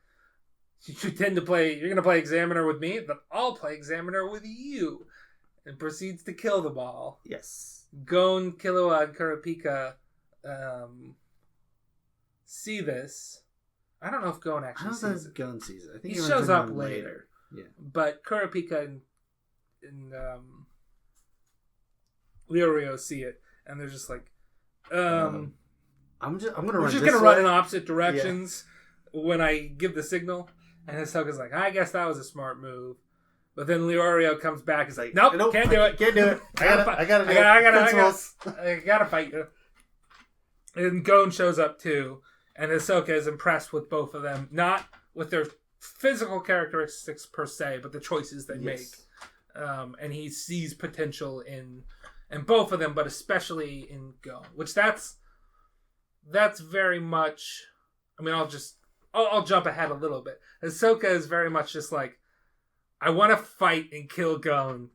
A: you're gonna play examiner with me, but I'll play examiner with you, and proceeds to kill them all.
B: Yes.
A: Gon, Killua, and Kurapika see this. I don't know if Gon actually sees it.
B: Gon sees it. I think
A: he shows up later.
B: Yeah.
A: But Kurapika and Leorio see it, and they're just like,
C: I'm gonna
A: we're just gonna run in opposite directions when I give the signal. And Hisoka's like, I guess that was a smart move. But then Leorio comes back and is like, nope, can't do it.
B: Can't do it. I gotta
A: fight you. And Gon shows up too, and Hisoka is impressed with both of them, not with their physical characteristics per se, but the choices they make. And he sees potential in both of them, but especially in Gon, which that's very much. I mean, I'll jump ahead a little bit. Hisoka is very much just like, I want to fight and kill Gon,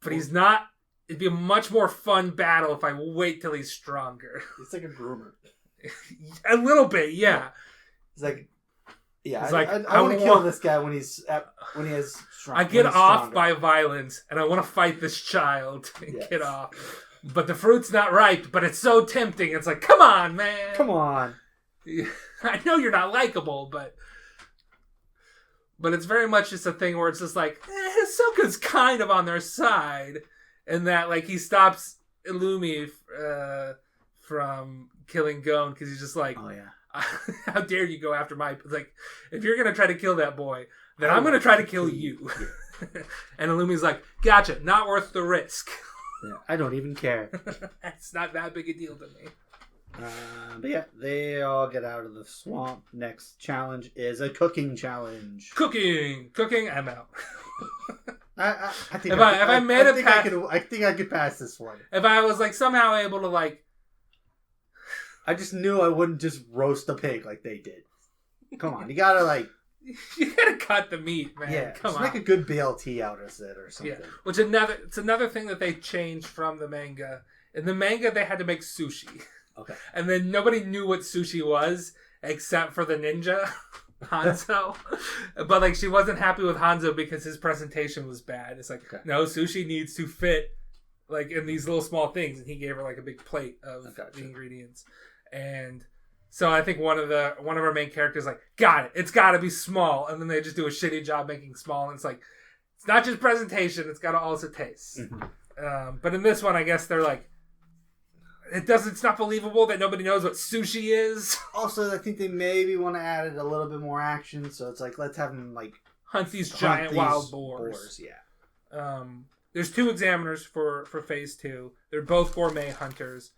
A: but he's not. It'd be a much more fun battle if I wait till he's stronger.
B: It's like a groomer.
A: A little bit, yeah.
B: It's like, yeah.
A: It's
B: I want to kill this guy when he has strong.
A: I get off by violence, and I want to fight this child and get off. But the fruit's not ripe, but it's so tempting. It's like, come on, man.
B: Come on.
A: I know you're not likable, but it's very much just a thing where it's just like, Hisoka's kind of on their side, and that like he stops Illumi from killing Gon because he's just like,
C: oh yeah,
A: how dare you go after my like, if you're gonna try to kill that boy, then I'm gonna try to kill you. And Illumi's like, gotcha, not worth the risk.
C: Yeah, I don't even care.
A: It's not that big a deal to me.
C: But yeah, they all get out of the swamp. Next challenge is a cooking challenge.
A: Cooking, I'm out.
B: I think
A: I
B: think I could pass this one.
A: If I was like somehow able to like,
B: I just knew I wouldn't just roast a pig like they did. Come on, you gotta
A: cut the meat, man.
B: Yeah,
A: come on,
B: make a good BLT out of it or something.
A: Yeah, which it's another thing that they changed from the manga. In the manga, they had to make sushi.
B: Okay.
A: And then nobody knew what sushi was except for the ninja, Hanzo. But like she wasn't happy with Hanzo because his presentation was bad. It's like, no, sushi needs to fit like in these little small things, and he gave her like a big plate of the ingredients. And so I think one of our main characters like, got it. It's got to be small, and then they just do a shitty job making small. And it's like, it's not just presentation; it's got to also taste. Mm-hmm. But in this one, I guess they're like, it's not believable that nobody knows what sushi is.
B: Also, I think they maybe want to add a little bit more action, so it's like, let's have them like
A: hunt these giant wild boars.
B: Yeah.
A: There's 2 examiners for phase 2. They're both gourmet hunters.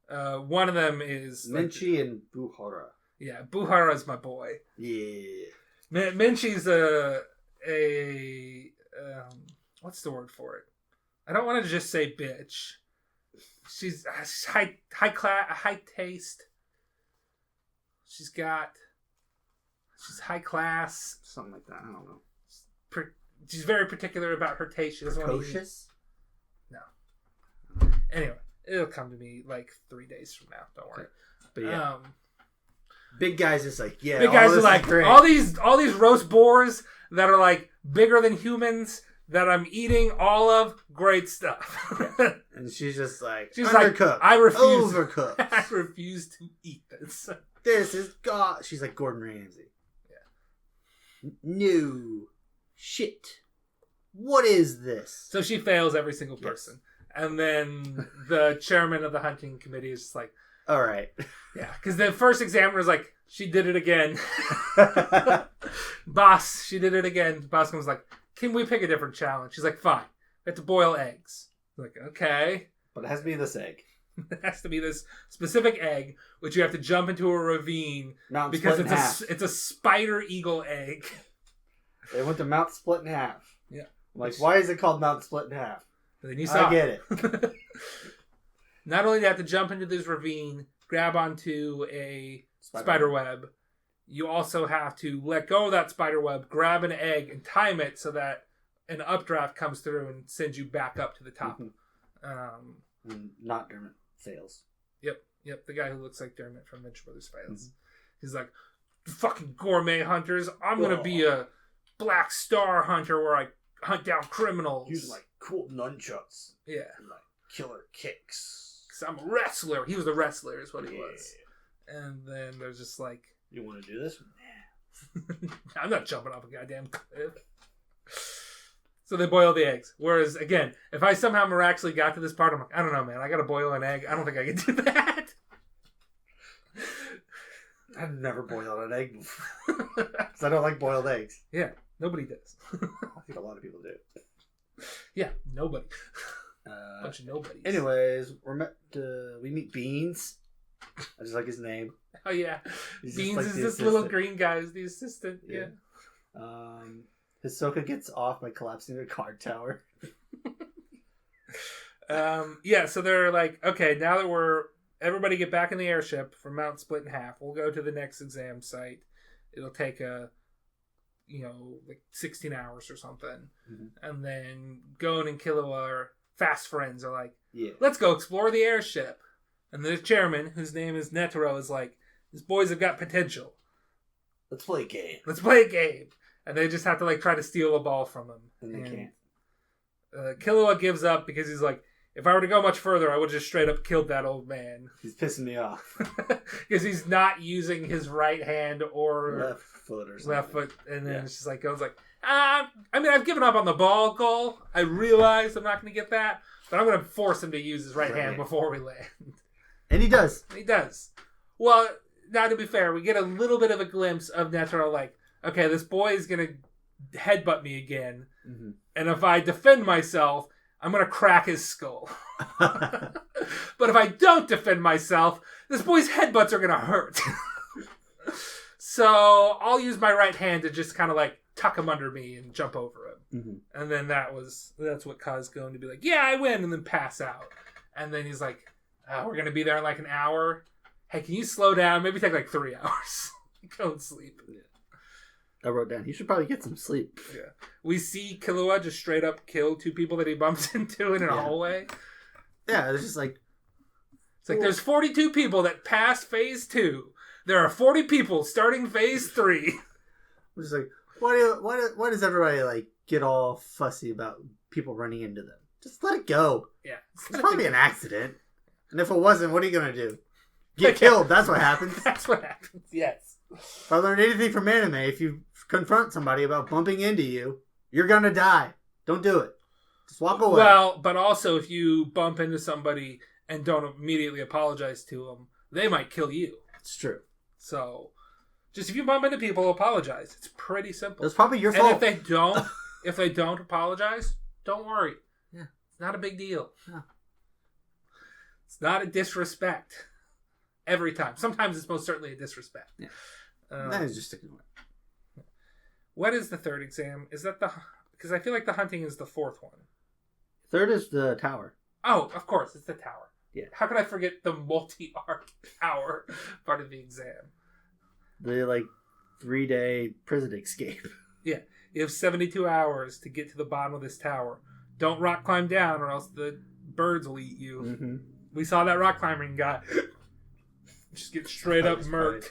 A: One of them is
B: Minchi and Buhara.
A: Yeah, Buhara's my boy.
B: Yeah.
A: Minchi's a what's the word for it? I don't want to just say bitch. She's high class, high taste. She's high class,
B: something like that. I don't know.
A: She's very particular about her taste. She doesn't want to eat. No. Anyway, it'll come to me like 3 days from now. Don't worry.
B: But yeah, big guys is like, yeah.
A: Big guys are like, all these roast boars that are like bigger than humans that I'm eating all of, great stuff.
B: And she's just like,
A: undercooked.
B: Like,
A: I refuse.
B: Overcooked.
A: I refuse to eat this.
B: This is God. She's like Gordon Ramsay.
A: Yeah.
B: No. Shit. What is this?
A: So she fails every single person. Yes. And then the chairman of the hunting committee is just like,
B: all right.
A: Yeah, because the first examiner is like, she did it again. Boss, she did it again. Boss comes like, can we pick a different challenge? She's like, fine. We have to boil eggs. I'm like, okay.
B: But it has to be this egg.
A: It has to be this specific egg, which you have to jump into a ravine because it's a spider eagle egg.
B: They went to Mount Split in Half.
A: Yeah.
B: I'm like, why is it called Mount Split in Half?
A: Then you saw
B: I get it.
A: Not only do you have to jump into this ravine, grab onto a spider web, you also have to let go of that spider web, grab an egg, and time it so that an updraft comes through and sends you back up to the top.
B: Mm-hmm. Not Dermot fails.
A: Yep. The guy who looks like Dermot from Venture Brothers fails. Mm-hmm. He's like, fucking gourmet hunters. I'm going to be a Black Star hunter where I hunt down criminals.
B: Use like cool nunchucks.
A: Yeah.
B: And, like killer kicks.
A: Because I'm a wrestler. He was a wrestler is what he was. And then there's just like,
B: you want to do this?
A: I'm not jumping off a goddamn cliff. So they boil the eggs. Whereas, again, if I somehow miraculously got to this part, I'm like, I don't know, man. I got to boil an egg. I don't think I can do that.
B: I've never boiled an egg because I don't like boiled eggs.
A: Yeah, nobody does.
B: I think a lot of people do.
A: Yeah, nobody. Bunch of nobodies.
B: Anyways, we meet Beans. I just like his name.
A: Oh, yeah.
B: He's
A: Beans
B: like
A: is
B: the
A: this
B: assistant.
A: little green guy who's the assistant. Yeah.
B: Hisoka gets off by collapsing the card tower.
A: So they're like, okay, now that everybody get back in the airship from Mount Split in half. We'll go to the next exam site. It'll take like 16 hours or something. Mm-hmm. And then Gon and Killua are fast friends are like, let's go explore the airship. And the chairman, whose name is Netero, is like, these boys have got potential.
B: Let's play a game.
A: And they just have to like try to steal a ball from him.
B: And they can't.
A: Killua gives up because he's like, if I were to go much further, I would just straight up killed that old man.
B: He's pissing me off.
A: Because he's not using his right hand or
B: left foot or something.
A: Left foot. And then it's just like, goes like, I've given up on the ball goal. I realize I'm not going to get that. But I'm going to force him to use his right hand before we land.
B: And he does.
A: Well, now to be fair, we get a little bit of a glimpse of Netero like, okay, this boy is going to headbutt me again. Mm-hmm. And if I defend myself, I'm going to crack his skull. But if I don't defend myself, this boy's headbutts are going to hurt. So I'll use my right hand to just kind of like tuck him under me and jump over him. Mm-hmm. And then that's what caused Gon to be like, yeah, I win, and then pass out. And then he's like, we're going to be there in like an hour. Hey, can you slow down? Maybe take like 3 hours. Go and sleep.
B: Yeah. I wrote down, he should probably get some sleep.
A: Yeah. We see Killua just straight up kill 2 people that he bumps into in a hallway.
B: Yeah, it's just like...
A: It's like, there's 42 people that passed phase 2. There are 40 people starting phase 3.
B: I'm just like, why does everybody like get all fussy about people running into them? Just let it go.
A: Yeah.
B: It's probably an accident. And if it wasn't, what are you going to do? Get killed. That's what happens.
A: That's what happens, yes.
B: If I learned anything from anime, if you confront somebody about bumping into you, you're going to die. Don't do it. Just walk away.
A: Well, but also if you bump into somebody and don't immediately apologize to them, they might kill you.
B: It's true.
A: So, just if you bump into people, apologize. It's pretty simple.
B: It's probably your fault.
A: And if they don't apologize, don't worry. Yeah. It's not a big deal.
B: No.
A: It's not a disrespect. Every time. Sometimes it's most certainly a disrespect.
B: Yeah. That is just ignore it.
A: What is the third exam? Is that because I feel like the hunting is the fourth one.
B: Third is the tower.
A: Oh, of course, it's the tower.
B: Yeah.
A: How could I forget the multi-arc tower part of the exam?
B: The 3-day prison escape.
A: Yeah. You have 72 hours to get to the bottom of this tower. Don't rock climb down or else the birds will eat you. Mm-hmm. We saw that rock climbing guy. Just get straight up murked.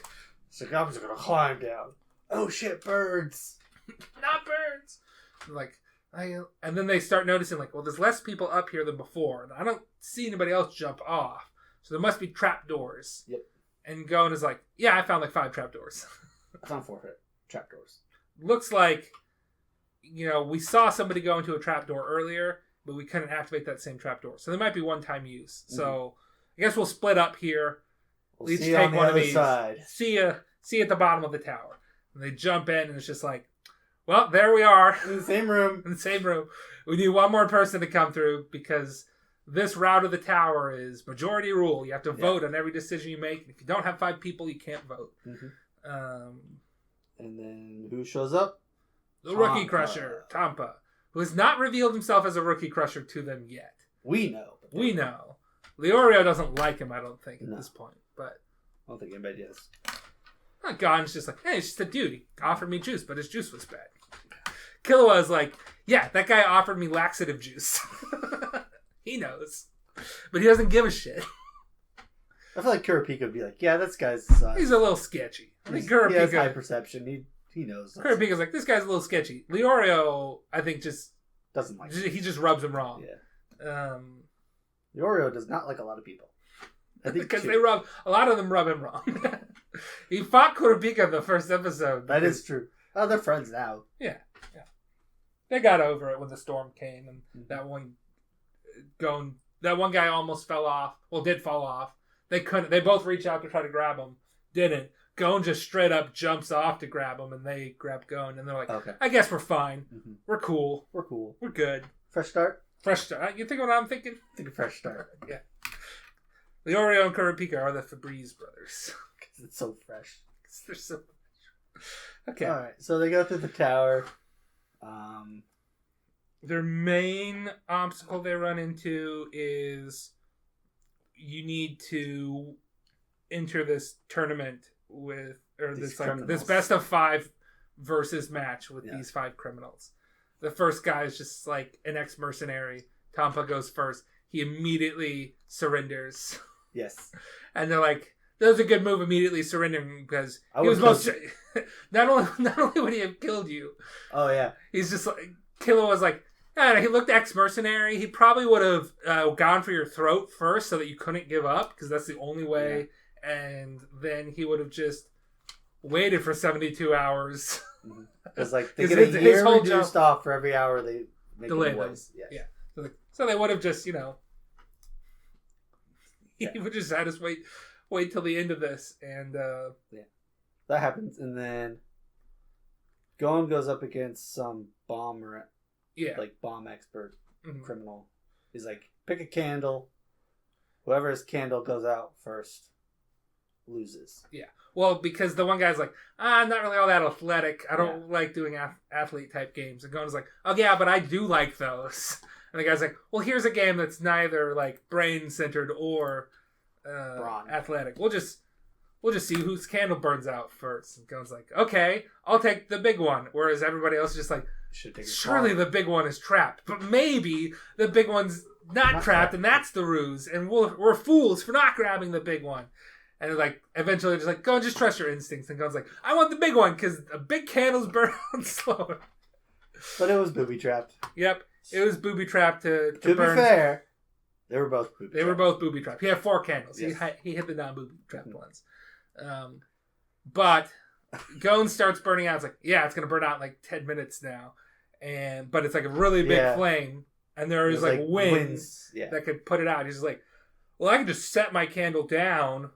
B: So I'm just gonna climb down. Oh shit, birds!
A: Not birds! And then they start noticing, well, there's less people up here than before. And I don't see anybody else jump off. So there must be trapdoors.
B: Yep.
A: And Gon is like, yeah, I found 5 trapdoors.
B: I found 4 trapdoors.
A: Looks like, we saw somebody go into a trapdoor earlier, but we couldn't activate that same trapdoor. So there might be one-time use. Mm-hmm. So I guess we'll split up here.
B: We'll each take one of these. Side.
A: See you at the bottom of the tower. And they jump in, and it's just like, well, there we are.
B: In the same room.
A: We need one more person to come through because this route of the tower is majority rule. You have to vote on every decision you make. If you don't have 5 people, you can't vote. Mm-hmm.
B: And then who shows up?
A: The Rookie Crusher, Tampa, who has not revealed himself as a Rookie Crusher to them yet.
B: We know.
A: Leorio doesn't like him, I don't think, at this point. But
B: I don't think anybody does.
A: Gon's just like, hey, it's just a dude. He offered me juice, but his juice was bad. Killua is like, yeah, that guy offered me laxative juice. He knows. But he doesn't give a shit.
B: I feel like Kurapika would be like, yeah, this guy's...
A: he's a little sketchy.
B: He has high perception. He knows.
A: Kurapika's like, this guy's a little sketchy. Leorio, I think, just...
B: doesn't like
A: him. He just rubs him wrong.
B: Yeah. Leorio does not like a lot of people. I think
A: because a lot of them rub him wrong. He fought Kurapika in the first episode.
B: That is true. Oh, they're friends now.
A: Yeah. they got over it when the storm came, and that one guy almost fell off. Well, did fall off. They couldn't. They both reached out to try to grab him. Didn't. Gon just straight up jumps off to grab him, and they grab Gon, and they're like, okay. I guess we're fine. Mm-hmm. We're cool. We're good.
B: Fresh start?
A: Fresh start. You think what I'm thinking?
B: Think a fresh start.
A: Yeah. Leorio and Kurapika are the Febreze brothers.
B: Because it's so fresh.
A: Because they're so fresh. Okay.
B: All right. So they go through the tower.
A: Their main obstacle they run into is you need to enter this tournament with, or this best of 5 versus match with these 5 criminals. The first guy is just like an ex-mercenary. Tampa goes first. He immediately surrenders.
B: Yes. And
A: they're like, that was a good move, immediately surrendering, because he was most... not only would he have killed you.
B: Oh, yeah.
A: He's just like... Killer was like, he looked ex-mercenary. He probably would have gone for your throat first so that you couldn't give up, because that's the only way. Yeah. And then he would have just waited for 72 hours.
B: Because they get a year reduced off for every hour they make
A: delay
B: them. Yes.
A: Yeah. So they would have just, he would just had us wait till the end of this. And
B: that happens. And then Gon goes up against some bomber, bomb expert criminal. He's like, pick a candle. Whoever's candle goes out first loses.
A: Yeah. Well, because the one guy's like, I'm not really all that athletic. I don't like doing athlete type games. And Gon's like, oh yeah, but I do like those. And the guy's like, well, here's a game that's neither like brain centered or athletic. We'll just see whose candle burns out first. And Gon's like, okay, I'll take the big one. Whereas everybody else is just like, surely the big one is trapped, but maybe the big one's not trapped, and that's the ruse. And we're fools for not grabbing the big one. And like eventually, just like, go and just trust your instincts. And Gon's like, I want the big one because a big candles burn out slower.
B: But it was booby trapped.
A: Yep, it was booby trapped to
B: be fair, they were both booby.
A: They were both booby trapped. He had 4 candles. Yes. He hit the non-booby trapped ones. But Gon starts burning out. It's like, it's gonna burn out in like 10 minutes now, but it's like a really big flame, and there is like winds that could put it out. He's just like, well, I can just set my candle down.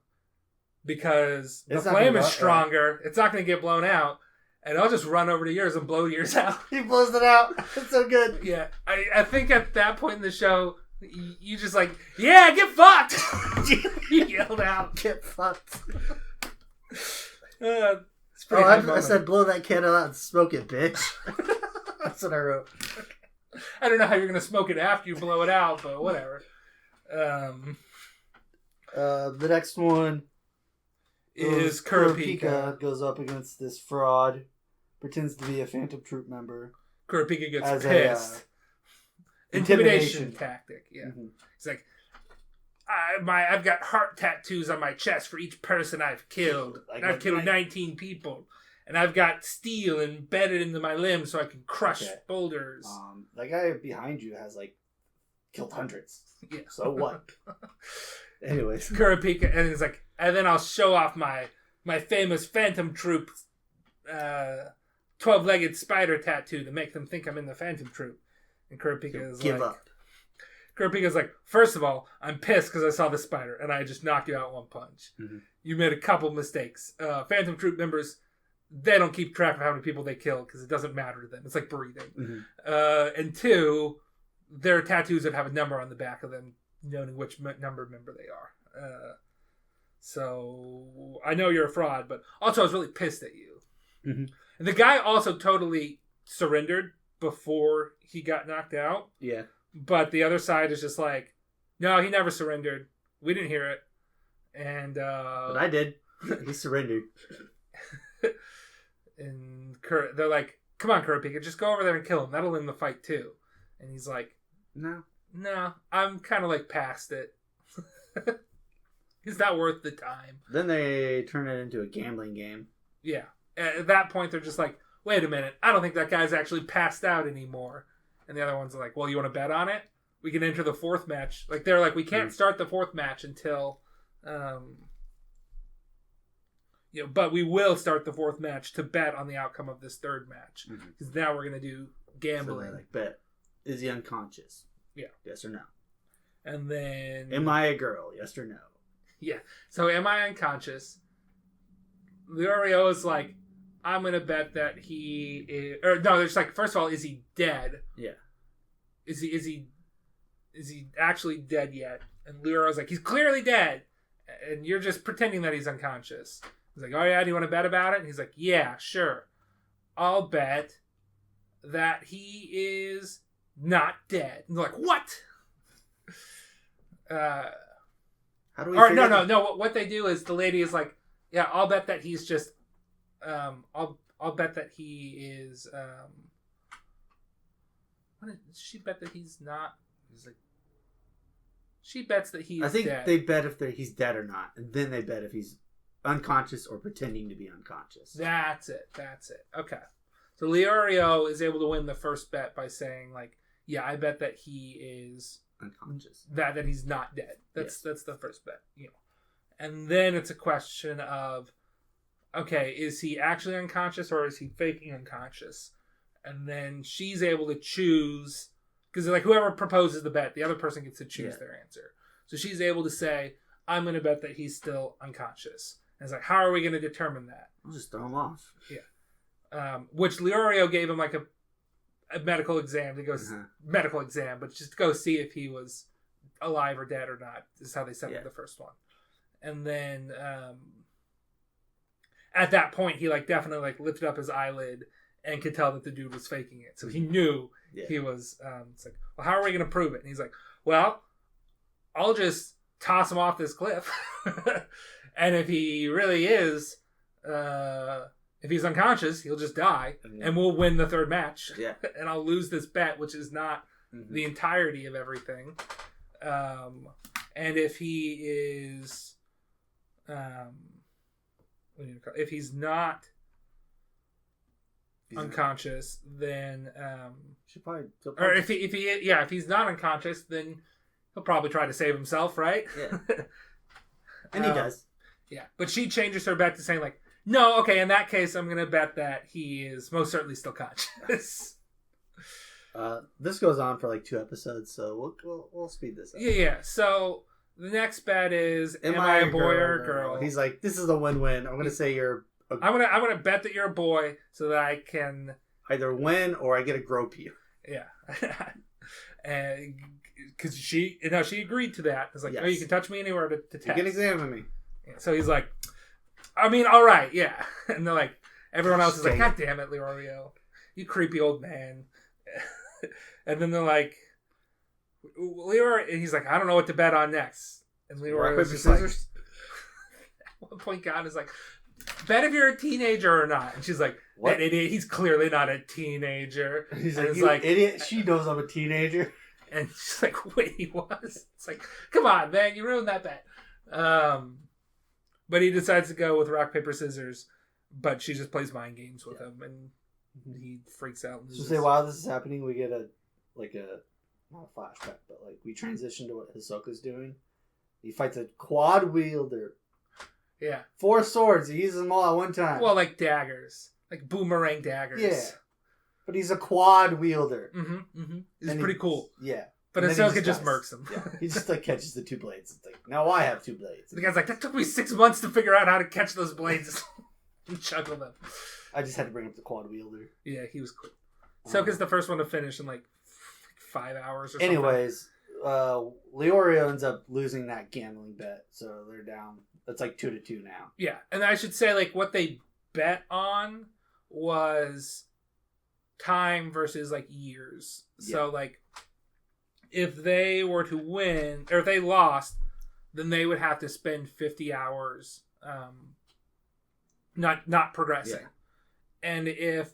A: Because the flame is stronger, it's not going to get blown out, and I'll just run over to yours and blow yours out.
B: He blows it out. It's so good.
A: Yeah, I think at that point in the show, you just like, get fucked. You yelled out,
B: get fucked.
A: It's pretty
B: I said, blow that candle out and smoke it, bitch. That's what I wrote.
A: I don't know how you're going to smoke it after you blow it out, but whatever.
B: The next one
A: is Kurapika.
B: Goes up against this fraud, pretends to be a Phantom Troop member.
A: Kurapika gets pissed. Intimidation tactic. Yeah, He's like, I've got heart tattoos on my chest for each person I've killed. And I've killed 19 people, and I've got steel embedded into my limbs so I can crush boulders.
B: That guy behind you has killed hundreds. Yeah. So what? Anyways,
A: Kurapika, and he's like, and then I'll show off my famous Phantom Troop 12-legged spider tattoo to make them think I'm in the Phantom Troop. And Kurapika is
B: give up.
A: Kurapika's like, first of all, I'm pissed because I saw the spider and I just knocked you out one punch. Mm-hmm. You made a couple mistakes. Phantom Troop members, they don't keep track of how many people they kill because it doesn't matter to them. It's like breathing. Mm-hmm. And 2, there are tattoos that have a number on the back of them, knowing which number member they are. So I know you're a fraud, but also I was really pissed at you. Mm-hmm. And the guy also totally surrendered before he got knocked out.
B: Yeah.
A: But the other side is just like, no, he never surrendered. We didn't hear it. And
B: but I did. He surrendered.
A: And they're like, come on, Kurapika, just go over there and kill him. That'll end the fight too. And he's like,
B: no,
A: I'm kind of past it. It's not worth the time.
B: Then they turn it into a gambling game.
A: Yeah. At that point, they're just like, wait a minute, I don't think that guy's actually passed out anymore. And the other ones are like, well, you want to bet on it? We can enter the 4th match. They're like, we can't start the 4th match until, but we will start the 4th match to bet on the outcome of this 3rd match. Because now we're going to do gambling.
C: So like, bet, is he unconscious?
A: Yeah.
C: Yes or no?
A: And then...
C: Am I a girl? Yes or no?
A: Yeah. So am I unconscious? Leorio is like, I'm going to bet that he is... Or no, there's like, first of all, is he dead?
C: Yeah.
A: Is he actually dead yet? And Leorio's like, he's clearly dead. And you're just pretending that he's unconscious. He's like, oh yeah, do you want to bet about it? And he's like, yeah, sure. I'll bet that he is not dead. And they're like, what?
C: How do we?
A: Or no. What they do is the lady is like, yeah, I'll bet that he's just, I'll bet that he is. What did she bet that he's not? He's like, she bets that he's.
C: I think
A: dead.
C: they bet if he's dead or not, and then they bet if he's unconscious or pretending to be unconscious.
A: That's it. Okay. So Leorio is able to win the first bet by saying, like, yeah, I bet that he is
C: unconscious.
A: That he's not dead. That's the first bet. You know. And then it's a question of, okay, is he actually unconscious or is he faking unconscious? And then she's able to choose, because like whoever proposes the bet, the other person gets to choose their answer. So she's able to say, I'm going to bet that he's still unconscious. And it's like, how are we going to determine that?
C: I'll just throw him off.
A: Yeah. Which Leorio gave him like a medical exam to go medical exam, but just to go see if he was alive or dead or not. This is how they set up the first one. And then at that point, he like definitely like lifted up his eyelid and could tell that the dude was faking it. So he knew he was. It's like, well, how are we going to prove it? And he's like, well, I'll just toss him off this cliff, and if he really is, if he's unconscious, he'll just die, and we'll win the third match.
C: Yeah,
A: and I'll lose this bet, which is not the entirety of everything. And if he is, if he's not unconscious, then or if he's not unconscious, then he'll probably try to save himself, right?
C: Yeah, and he does.
A: Yeah, but she changes her bet to saying like, no, okay, in that case, I'm gonna bet that he is most certainly still conscious.
C: This goes on for like 2 episodes, so we'll speed this up.
A: Yeah. So the next bet is, am I a boy or a girl?
C: He's like, this is a win-win. I'm gonna say you're.
A: I'm gonna bet that you're a boy so that I can
C: either win or I get to grope you.
A: Yeah, and because she agreed to that. It's like, oh, you can touch me anywhere to test.
C: You can examine me.
A: Yeah, so he's like, I mean, all right, yeah. And they're like, everyone else is like, God damn it, Leorio, you creepy old man. And then they're like, Leorio, and he's like, I don't know what to bet on next. And Leorio's just like, at one point, God is like, bet if you're a teenager or not. And she's like, what? That idiot, he's clearly not a teenager.
B: He's like, idiot, she knows I'm a teenager.
A: And she's like, wait, he was? It's like, come on, man, you ruined that bet. But he decides to go with rock, paper, scissors, but she just plays mind games with him, and he freaks out.
B: So say, while this is happening, we get not a flashback, but like we transition to what Hisoka's doing. He fights a quad wielder.
A: Yeah.
B: 4 swords. He uses them all at one time.
A: Well, like daggers. Like boomerang daggers.
B: Yeah. But he's a quad wielder.
A: He's pretty cool.
B: Yeah.
A: But Hisoka just murks him.
B: Yeah. He just like catches the 2 blades. It's like, now I have 2 blades.
A: The guy's like, that took me 6 months to figure out how to catch those blades and juggle them.
B: I just had to bring up the quad wielder.
A: Yeah, he was cool. Hisoka's the first one to finish in like 5 hours or something.
B: Anyways, Leorio ends up losing that gambling bet, so they're down. It's like 2-2 now.
A: Yeah, and I should say like what they bet on was time versus like years. Yeah. So like if they were to win, or if they lost, then they would have to spend 50 hours not progressing. Yeah. And if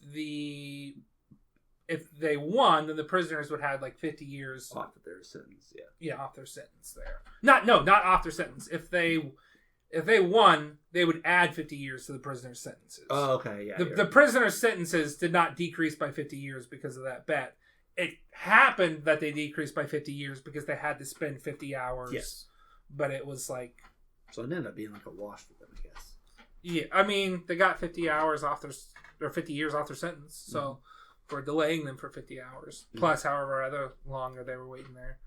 A: they won, then the prisoners would have like 50 years
C: off of their sentence.
A: Yeah, off their sentence there. Not off their sentence. If they won, they would add 50 years to the prisoners' sentences.
C: Oh, okay, yeah.
A: The prisoners' sentences did not decrease by 50 years because of that bet. It happened that they decreased by 50 years because they had to spend 50 hours.
C: Yes.
A: But it was like...
C: So it ended up being like a wash for them, I guess.
A: Yeah, I mean, they got 50 hours off their... or 50 years off their sentence, so... for delaying them for 50 hours, plus however other longer they were waiting there.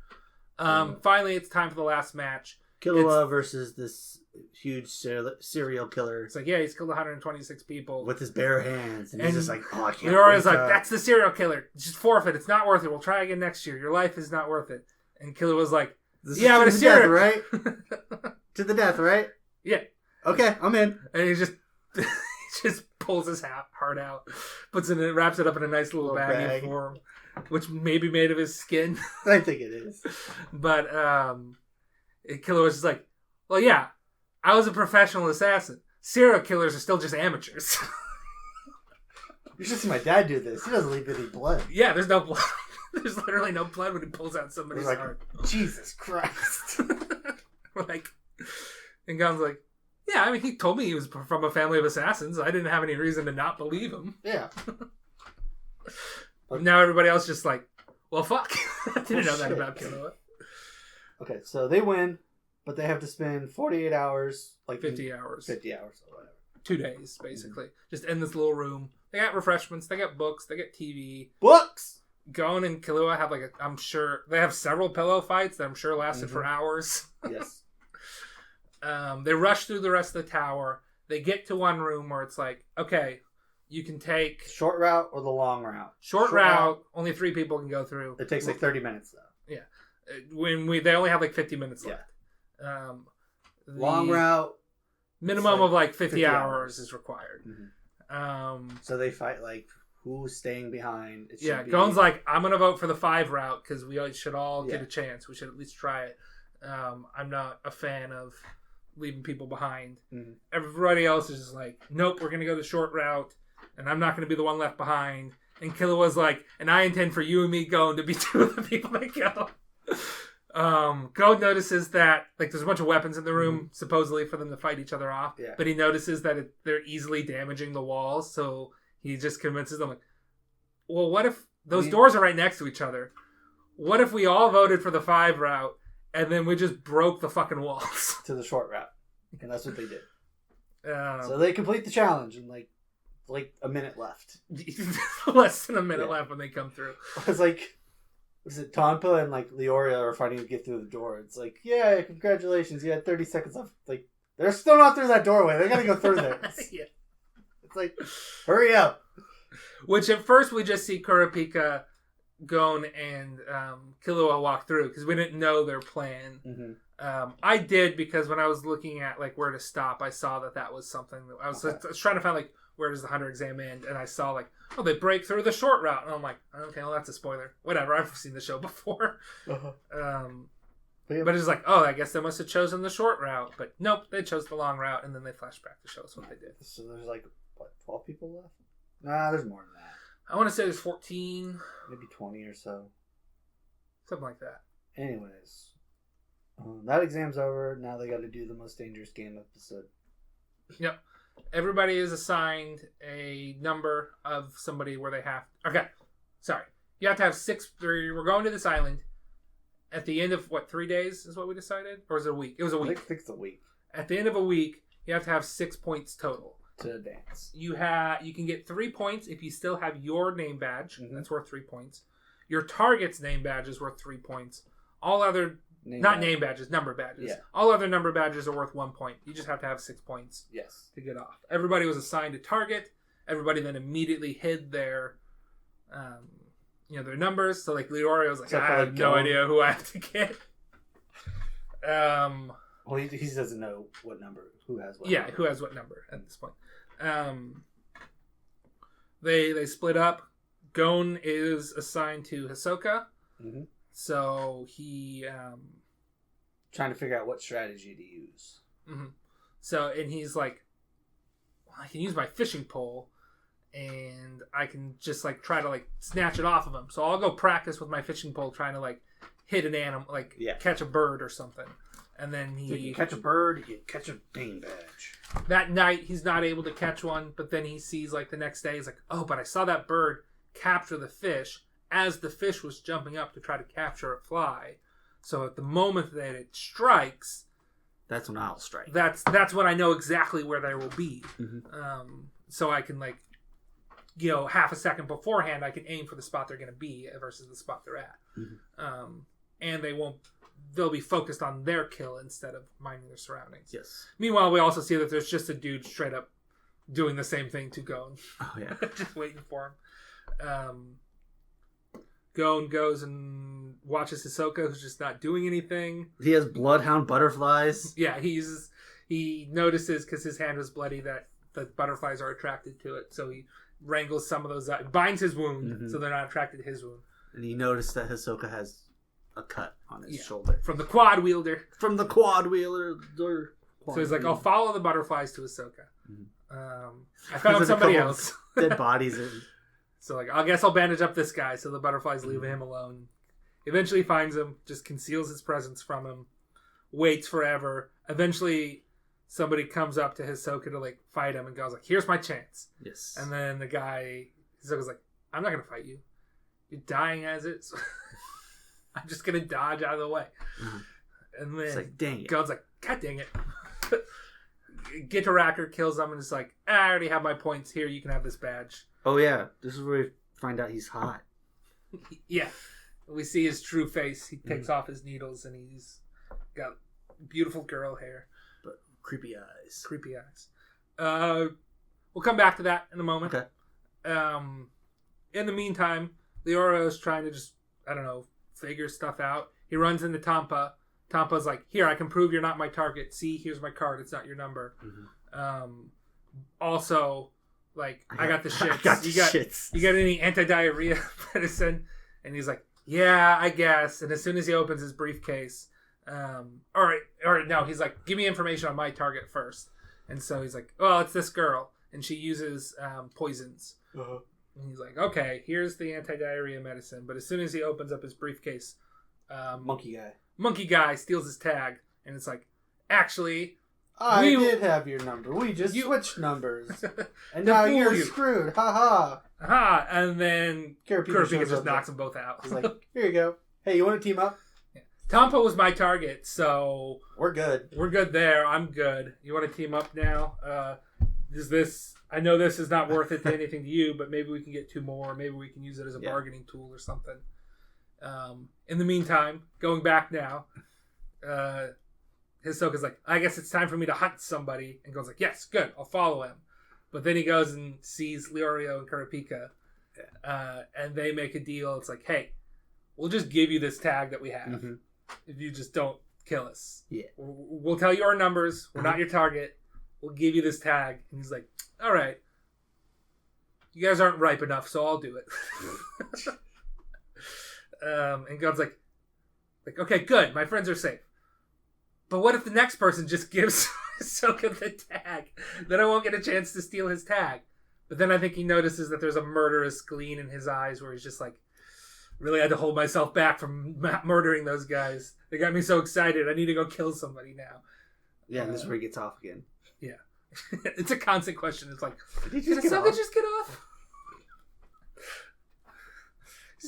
A: Finally, it's time for the last match.
C: Killua versus this huge serial killer.
A: It's like, yeah, he's killed 126 people.
C: With his bare hands. And he's just like, oh, I can't
A: Leoria's like, that's the serial killer. Just forfeit. It's not worth it. We'll try again next year. Your life is not worth it. And Killua's like, yeah, but it's serial.
C: Right? To the death, right?
A: Yeah.
C: Okay, I'm in.
A: And he just pulls his heart out, puts it in, wraps it up in a nice little baggie for him, which may be made of his skin.
C: I think it is.
A: But Killua was just like, well, yeah, I was a professional assassin. Serial killers are still just amateurs.
B: You should see my dad do this. He doesn't leave any blood.
A: Yeah, there's no blood. There's literally no blood when he pulls out somebody's heart.
B: Jesus Christ.
A: And Gon's like, yeah, I mean, he told me he was from a family of assassins. I didn't have any reason to not believe him.
B: Yeah.
A: But now everybody else just like, well, fuck. I didn't know that about Killua.
B: Okay, so they win, but they have to spend 48 hours.
A: 50 hours.
B: 50 hours or whatever.
A: 2 days, basically. Just in this little room. They got refreshments. They got books. They got TV.
B: Books!
A: Gon and Killua have I'm sure, they have several pillow fights that I'm sure lasted for hours.
B: Yes.
A: They rush through the rest of the tower. They get to one room where it's like, okay, you can take...
B: Short route or the long route?
A: Short route, only 3 people can go through.
B: It takes 30 minutes, though.
A: Yeah. They only have 50 minutes left.
B: Long route...
A: Minimum of 50 hours is required.
B: Mm-hmm. So they fight who's staying behind.
A: Gon's like, I'm going to vote for the 5 route because we should all get a chance. We should at least try it. I'm not a fan of leaving people behind. Mm-hmm. Everybody else is just like, nope, we're going to go the short route, and I'm not going to be the one left behind. And Killua's like, and I intend for you and me Gon to be 2 of the people that go. Gon notices that there's a bunch of weapons in the room, supposedly for them to fight each other off.
B: Yeah.
A: But he notices that they're easily damaging the walls, so he just convinces them, well, what if those doors are right next to each other? What if we all voted for the 5 route, and then we just broke the fucking walls?
B: To the short route. And that's what they did. So they complete the challenge in a minute left.
A: Less than a minute left when they come through.
B: It's was it Tonpa and Leoria are fighting to get through the door? It's like, yeah, congratulations, you had 30 seconds left. They're still not through that doorway. They gotta go through there.
A: Yeah.
B: It's like, hurry up.
A: Which at first we just see Kurapika, Gon, and Killua walk through because we didn't know their plan.
B: Mm-hmm.
A: I did because when I was looking at where to stop, I saw that was something that I was trying to find where does the Hunter exam end, and I saw they break through the short route, and I'm like, okay, well that's a spoiler. Whatever, I've seen the show before. But it's like, oh, I guess they must have chosen the short route, but nope, they chose the long route, and then they flash back to show us what they did.
B: So there's 12 people left? Nah, there's more than that.
A: I want to say there's 14,
B: maybe 20 or so,
A: something like that.
B: Anyways, that exam's over. Now they got to do the most dangerous game episode.
A: Yep. Everybody is assigned a number of somebody where they have... Okay. Sorry. You have to have 6... We're going to this island at the end of, 3 days is what we decided? Or is it a week? It was a week.
B: I think it's a week.
A: At the end of a week, you have to have 6 points total.
B: To advance. You
A: can get 3 points if you still have your name badge. Mm-hmm. That's worth 3 points. Your target's name badge is worth 3 points. All other... name badges, number badges. Yeah. All other number badges are worth 1 point. You just have to have 6 points to get off. Everybody was assigned a target. Everybody then immediately hid their their numbers. So Leorio was like, I have no idea who I have to get.
B: Well, he doesn't know what number, who has what number.
A: Who has what number at this point. They split up. Gon is assigned to Hisoka. Mm-hmm. So he...
B: trying to figure out what strategy to use.
A: Mm-hmm. So, and he's like, well, I can use my fishing pole, and I can just try to snatch it off of him. So I'll go practice with my fishing pole trying to hit an animal, catch a bird or something. And then
B: so you catch a bird, you catch a name badge.
A: That night, he's not able to catch one, but then he sees the next day, he's like, oh, but I saw that bird capture the fish as the fish was jumping up to try to capture a fly. So at the moment that it strikes,
C: that's when I'll strike.
A: That's when I know exactly where they will be.
C: Mm-hmm.
A: So I can half a second beforehand, I can aim for the spot they're going to be versus the spot they're at.
C: Mm-hmm.
A: And they'll be focused on their kill instead of minding their surroundings.
C: Yes.
A: Meanwhile, we also see that there's just a dude straight up doing the same thing to Gon.
C: Oh, yeah.
A: Just waiting for him. Gon goes and watches Hisoka, who's just not doing anything.
C: He has bloodhound butterflies.
A: Yeah, he notices, because his hand was bloody, that the butterflies are attracted to it. So he wrangles some of those out. Binds his wound, so they're not attracted to his wound.
C: And he noticed that Hisoka has a cut on his shoulder.
A: From the quad wielder.
C: So
A: he's like, I'll follow the butterflies to Hisoka. I found somebody else.
C: Dead bodies.
A: So I guess I'll bandage up this guy, so the butterflies leave him alone. Eventually finds him, just conceals his presence from him, waits forever. Eventually somebody comes up to Hisoka to fight him and goes here's my chance.
C: Yes.
A: And then the guy, Hisoka's like, I'm not going to fight you. You're dying as it. So I'm just going to dodge out of the way. And then
C: it's like, dang it.
A: Gon's like, God dang it. Gitaracker kills him and is like, I already have my points here. You can have this badge.
C: Oh, yeah. This is where we find out he's hot.
A: Yeah. We see his true face. He takes off his needles and he's got beautiful girl hair.
C: But creepy eyes.
A: Creepy eyes. We'll come back to that in a moment.
C: Okay.
A: In the meantime, Leoro is trying to just, figure stuff out. He runs into Tampa. Tampa's like, here, I can prove you're not my target. See, here's my card. It's not your number. Also, I got the shits. You got any anti-diarrhea medicine? And he's like, yeah, I guess. And as soon as he opens his briefcase, he's like, give me information on my target first. And so he's like, well, it's this girl. And she uses poisons. And he's like, okay, here's the anti-diarrhea medicine. But as soon as he opens up his briefcase, Monkey guy steals his tag. And it's like, actually,
B: I did have your number. We just switched numbers. And now you're screwed. Ha ha.
A: Ha. And then Kurapika just knocks them both out.
B: He's like, here you go. Hey, you want to team up?
A: Yeah. Tampa was my target, so
B: we're good.
A: We're good there. I'm good. You want to team up now? I know this is not worth it to anything to you, but maybe we can get 2 more. Maybe we can use it as a bargaining tool or something. In the meantime, going back now, Hisoka's like, I guess it's time for me to hunt somebody. And Gon's like, yes, good, I'll follow him. But then he goes and sees Leorio and Kurapika. And they make a deal. It's like, hey, we'll just give you this tag that we have. If you just don't kill us.
C: Yeah.
A: We'll tell you our numbers. We're not your target. We'll give you this tag. And he's like, all right. You guys aren't ripe enough, so I'll do it. And Gon's like, okay, good. My friends are safe. But what if the next person just gives Hisoka the tag? Then I won't get a chance to steal his tag. But then I think he notices that there's a murderous gleam in his eyes where he's just like, really had to hold myself back from murdering those guys. They got me so excited. I need to go kill somebody now.
C: Yeah, and this is where he gets off again.
A: Yeah. It's a constant question. It's like,
B: did
A: Hisoka just get off?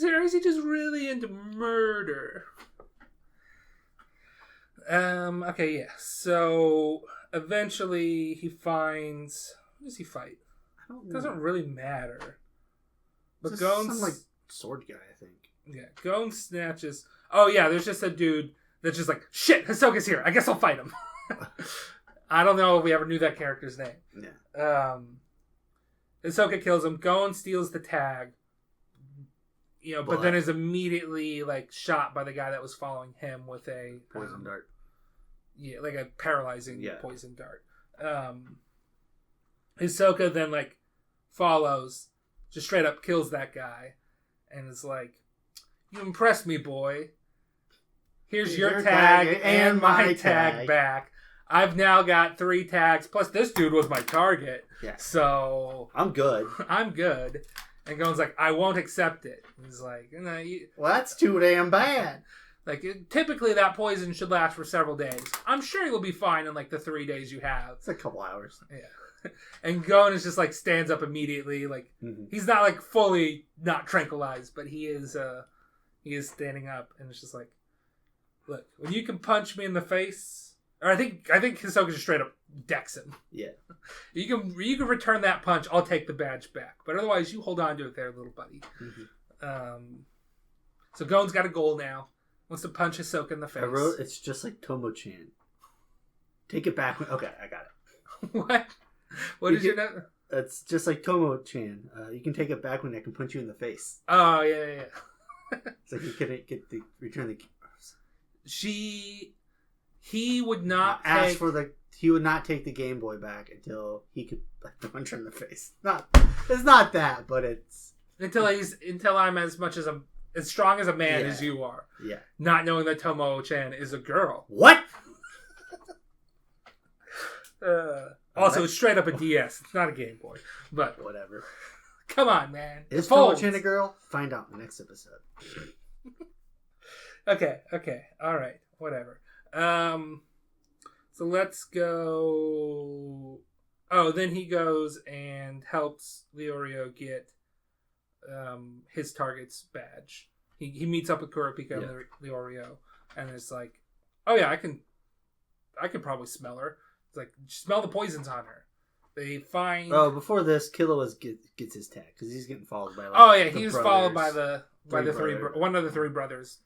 A: Or is he just really into murder? Okay, yeah. So eventually he finds. Who does he fight?
C: I don't know.
A: It doesn't really matter. But
C: Gon's some sword guy, I think.
A: Yeah, Gon snatches. Oh yeah, there's just a dude that's just like, shit, Hisoka's here. I guess I'll fight him. I don't know if we ever knew that character's name.
C: Yeah.
A: Hisoka kills him. Gon steals the tag. But then is immediately shot by the guy that was following him with a
C: poison dart.
A: Yeah, like a paralyzing poison dart. Hisoka then follows, just straight up kills that guy, and is like, "You impressed me, boy. Here's your tag and my tag back. I've now got 3 tags. Plus, this dude was my target.
C: Yeah.
A: So
C: I'm good.
A: I'm good." And Gon's like, I won't accept it. He's like, no,
B: well, that's too damn bad.
A: Typically that poison should last for several days. I'm sure you'll be fine in the 3 days you have.
B: It's a couple hours.
A: Yeah. And Gon is just stands up immediately. He's not fully not tranquilized, but he is standing up, and it's just like, look, when you can punch me in the face, Or I think Hisoka just straight up decks him.
C: Yeah.
A: You can return that punch. I'll take the badge back. But otherwise, you hold on to it there, little buddy. Mm-hmm. So Gon's got a goal now. Wants to punch Hisoka in the face.
C: I wrote, it's just like Tomo-chan. Take it back. Okay, I got it.
A: What? What is your note?
C: It's just like Tomo-chan. You can take it back when I can punch you in the face.
A: Oh, yeah.
C: It's like you couldn't return the...
A: He would not
C: he would not take the Game Boy back until he could punch her in the face. It's not that, but it's
A: until I'm as strong as a man as you are.
C: Yeah.
A: Not knowing that Tomo-chan is a girl.
C: What?
A: Also, it's straight up a DS. It's not a Game Boy. But
C: whatever.
A: Come on, man.
C: Is Tomo-chan a girl? Find out in the next episode.
A: Okay. All right. Whatever. So let's go. Oh, then he goes and helps Leorio get his target's badge. He meets up with Kurapika and Leorio, and it's like, oh yeah, I can probably smell her. It's like, smell the poisons on her. They find.
C: Oh, before this, Killua gets his tag because he's getting followed by.
A: He was followed by the one of the three brothers.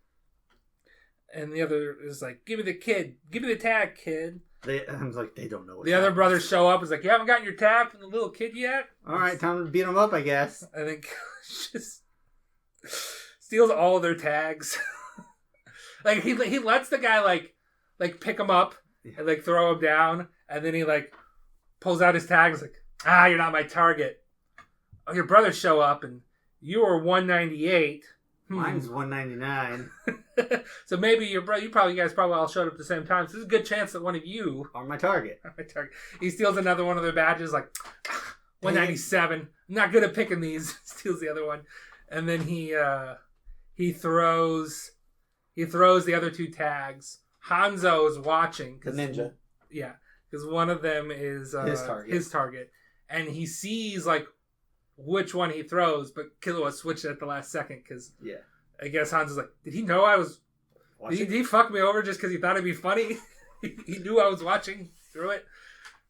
A: And the other is like, give me the tag, kid.
C: I'm like, they don't know what
A: the other brothers show up. It's like, you haven't gotten your tag from the little kid yet?
C: All right, time to beat them up, I guess.
A: I think just steals all of their tags. Like, he lets the guy, like pick him up and, like, throw him down. And then he, like, pulls out his tag and is like, you're not my target. Oh, your brothers show up and you are 198.
C: Mine's 199.
A: So maybe you guys probably all showed up at the same time. So there's a good chance that one of you
C: are my target.
A: He steals another one of their badges, like 197. I'm not good at picking these. Steals the other one, and then he throws the other two tags. Hanzo is watching.
C: The ninja.
A: Yeah, because one of them is his target, and he sees like which one he throws, but Killua switched at the last second because I guess Hanzo's like, did he know I was? Did he fuck me over just because he thought it'd be funny? He knew I was watching through it.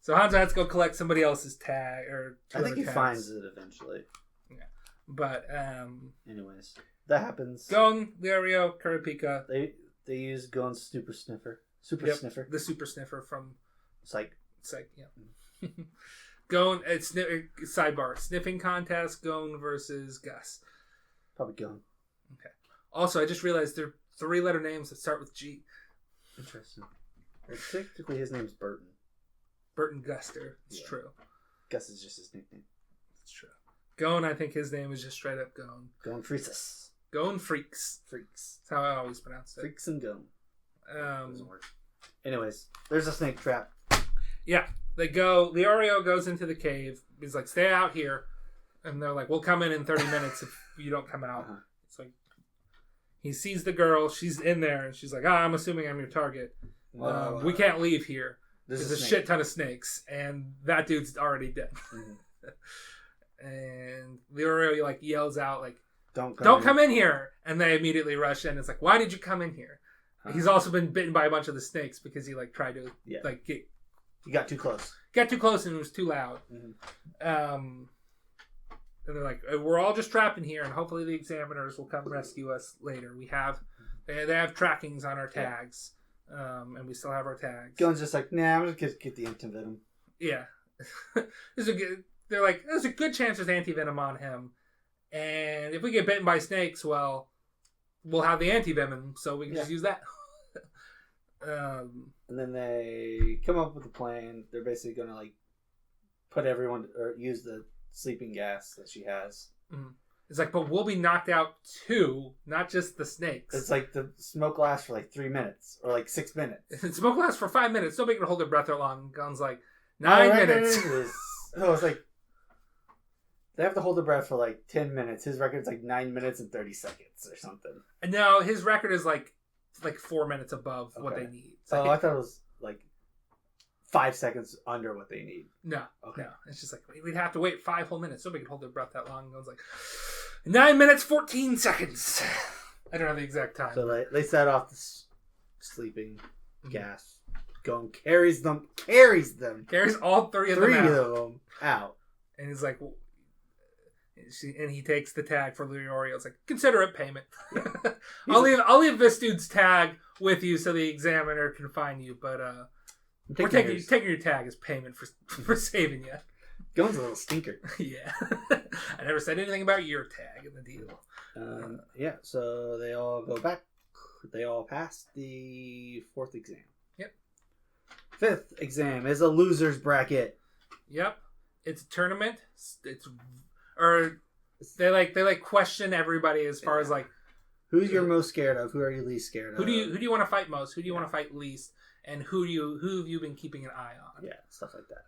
A: So Hanzo has to go collect somebody else's tag or
C: I think he finds it eventually.
A: Yeah, but
C: anyways, that happens.
A: Gon, Leorio, Kurapika.
C: They use Gon's sniffer. Sniffer.
A: The super sniffer from
C: Psych.
A: Yeah. Gon, sidebar, sniffing contest, Gon versus Gus.
C: Probably Gon.
A: Okay. Also, I just realized there are 3-letter names that start with G.
C: Interesting. Technically, his name's Burton.
A: Burton Guster. It's true.
C: Gus is just his nickname.
A: It's true. Gon, I think his name is just straight up Gon.
C: Gon Freaks.
A: Gon Freaks. That's how I always pronounce it.
C: Freaks and Gon.
A: Doesn't work.
C: Anyways, there's a snake trap.
A: Yeah. Leorio goes into the cave. He's like, stay out here. And they're like, we'll come in 30 minutes if you don't come out. Uh-huh. It's like, he sees the girl. She's in there. And she's like, I'm assuming I'm your target. We can't leave here. There's a shit ton of snakes. And that dude's already dead. Mm-hmm. And Leorio like yells out, like, don't come in here. And they immediately rush in. It's like, why did you come in here? Uh-huh. He's also been bitten by a bunch of the snakes because he like tried to get...
C: He got too close.
A: Got too close and it was too loud. Mm-hmm. And they're like, we're all just trapped in here, and hopefully the examiners will come rescue us later. They have trackings on our tags, and we still have our tags.
C: Gon's just like, nah, I'm just gonna get the antivenom.
A: Yeah, they're like, there's a good chance there's antivenom on him, and if we get bitten by snakes, well, we'll have the antivenom, so we can just use that.
C: And then they come up with a plan. They're basically going to like put everyone or use the sleeping gas that she has.
A: Mm-hmm. It's like, but we'll be knocked out too, not just the snakes.
C: It's like the smoke lasts for like 3 minutes or like 6 minutes.
A: Smoke lasts for 5 minutes. Nobody can hold their breath that long. Gon's like 9 minutes.
C: It's like they have to hold their breath for like 10 minutes. His record's like 9 minutes and 30 seconds or something.
A: No, his record is like 4 minutes above what they need.
C: So I thought it was like 5 seconds under what they need.
A: No. It's just like we'd have to wait 5 whole minutes. Nobody could hold their breath that long. I was like 9 minutes 14 seconds. I don't know the exact time.
C: So they set off the sleeping gas. Gon carries them.
A: Carries all three of them
C: out.
A: And he's like, and he takes the tag for Leorio. It's like, consider it payment. Yeah. I'll leave this dude's tag with you so the examiner can find you, but we're taking your tag as payment for saving you.
C: Gon's a little stinker.
A: Yeah. I never said anything about your tag in the deal.
C: Yeah, so they all go back. They all pass the 4th exam.
A: Yep.
C: 5th exam is a loser's bracket.
A: Yep. It's a tournament. They question everybody as far as like,
C: who's you're most scared of? Who are you least scared of?
A: Who do you want to fight most? Who do you want to fight least? And who have you been keeping an eye on?
C: Yeah, stuff like that.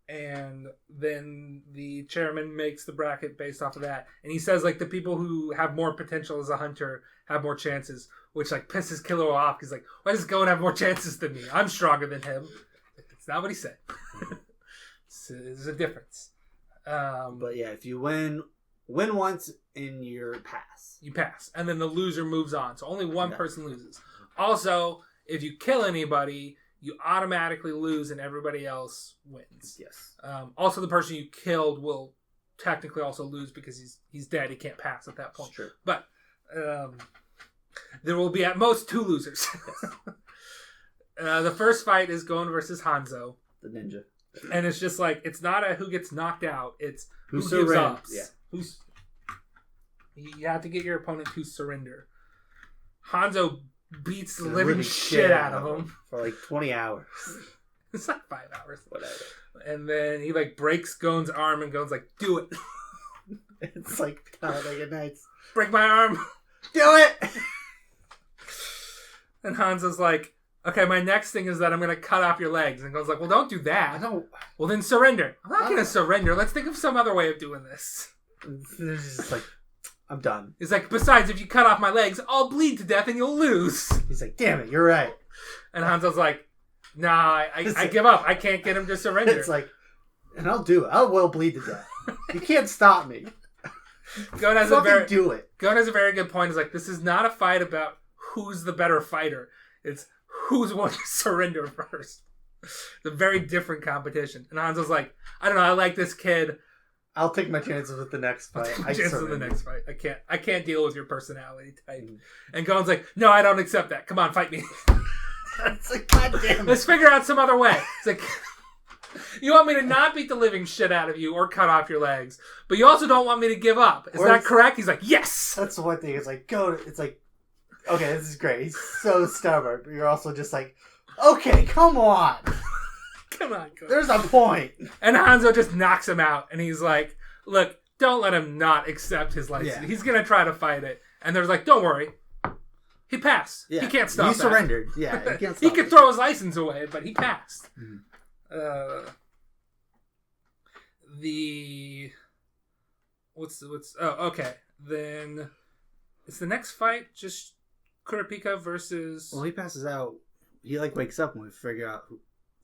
A: And then the chairman makes the bracket based off of that, and he says like the people who have more potential as a hunter have more chances, which like pisses Killua off. He's like, why does Gon have more chances than me? I'm stronger than him. That's not what he said. There's a difference.
C: But yeah, if you win once and you pass.
A: You pass. And then the loser moves on. So only one person loses. Also, if you kill anybody, you automatically lose and everybody else wins.
C: Yes.
A: Also, the person you killed will technically also lose because he's dead. He can't pass at that point.
C: True.
A: But there will be at most 2 losers. Yes. The first fight is Gon versus Hanzo.
C: The ninja.
A: And it's just like, it's not a who gets knocked out. It's who gives
C: surrenders.
A: up.
C: Yeah.
A: You have to get your opponent to surrender. Hanzo beats the living shit out of him.
C: For like 20 hours.
A: It's like 5 hours.
C: Whatever.
A: And then he like breaks Gon's arm and Gon's like, do it.
C: It's like Talladega Nights.
A: Break my arm.
C: Do it!
A: And Hanzo's like, okay, my next thing is that I'm going to cut off your legs. And Gon's like, well, don't do that. Well, then surrender. I'm not going to surrender. Let's think of some other way of doing this.
C: It's just like, I'm done.
A: He's like, besides, if you cut off my legs, I'll bleed to death and you'll lose.
C: He's like, damn it, you're right.
A: And Hanzo's like, nah, I give up. I can't get him to surrender.
C: It's like, and I'll do it. I will bleed to death. You can't stop me.
A: Gon has
C: do it.
A: Gon has a very good point. He's like, this is not a fight about who's the better fighter. It's who's willing to surrender first. It's a very different competition. And Hanzo's like, I don't know, I like this kid.
C: I'll take my chances with the next fight.
A: I can't deal with your personality type. And Gon's like, no, I don't accept that. Come on, fight me.
C: It's like, God damn it.
A: Let's figure out some other way. It's like, you want me to not beat the living shit out of you or cut off your legs, but you also don't want me to give up. Is that correct? He's like, yes.
C: That's the one thing. It's like, it's like, okay, this is great. He's so stubborn, but you're also just like, okay, come on.
A: Come on, Gon.
C: There's a point.
A: And Hanzo just knocks him out, and he's like, look, don't let him not accept his license. Yeah. He's going to try to fight it. And they're like, don't worry. He passed. Yeah. He can't stop
C: He surrendered. Yeah, he can't stop
A: He could throw his license away, but he passed. Mm-hmm. Okay. Then, is the next fight just Kurapika versus...
C: Well, he passes out. He, wakes up when we figure out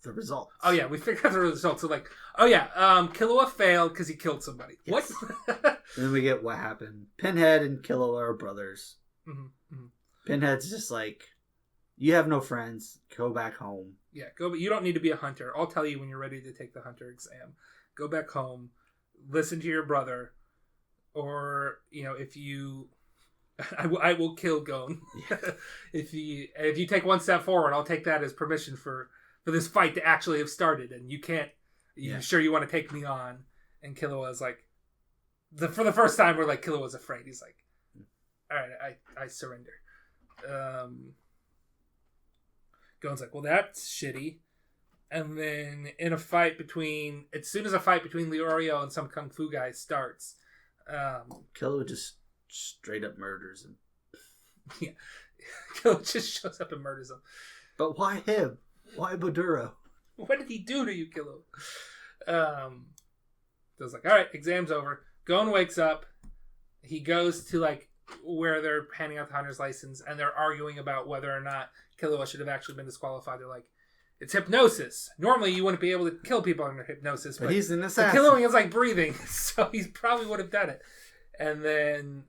C: the results.
A: Oh, yeah, we figured out the results. So, Killua failed because he killed somebody. Yes. What?
C: And then we get what happened. Pinhead and Killua are brothers. Mm-hmm. Mm-hmm. Pinhead's just like, you have no friends. Go back home.
A: Yeah, go. But you don't need to be a hunter. I'll tell you when you're ready to take the hunter exam. Go back home. Listen to your brother. Or, if you... I will kill Gon. Yeah. If you take one step forward, I'll take that as permission for this fight to actually have started. And you can't... You sure you want to take me on? And Killua's like... For the first time, Killua's afraid. He's like, all right, I surrender. Gon's like, well, that's shitty. And then in a fight as soon as a fight between Leorio and some kung fu guy starts,
C: Killua just straight up murders him.
A: Yeah, Killua just shows up and murders him.
C: But why him? Why Baduro?
A: What did he do to you, Killua? So it's like, all right, exam's over. Gon wakes up. He goes to where they're handing out the hunter's license, and they're arguing about whether or not Killua should have actually been disqualified. They're like, it's hypnosis. Normally, you wouldn't be able to kill people under hypnosis, but
C: he's an assassin.
A: Killing is breathing, so he probably would have done it. And then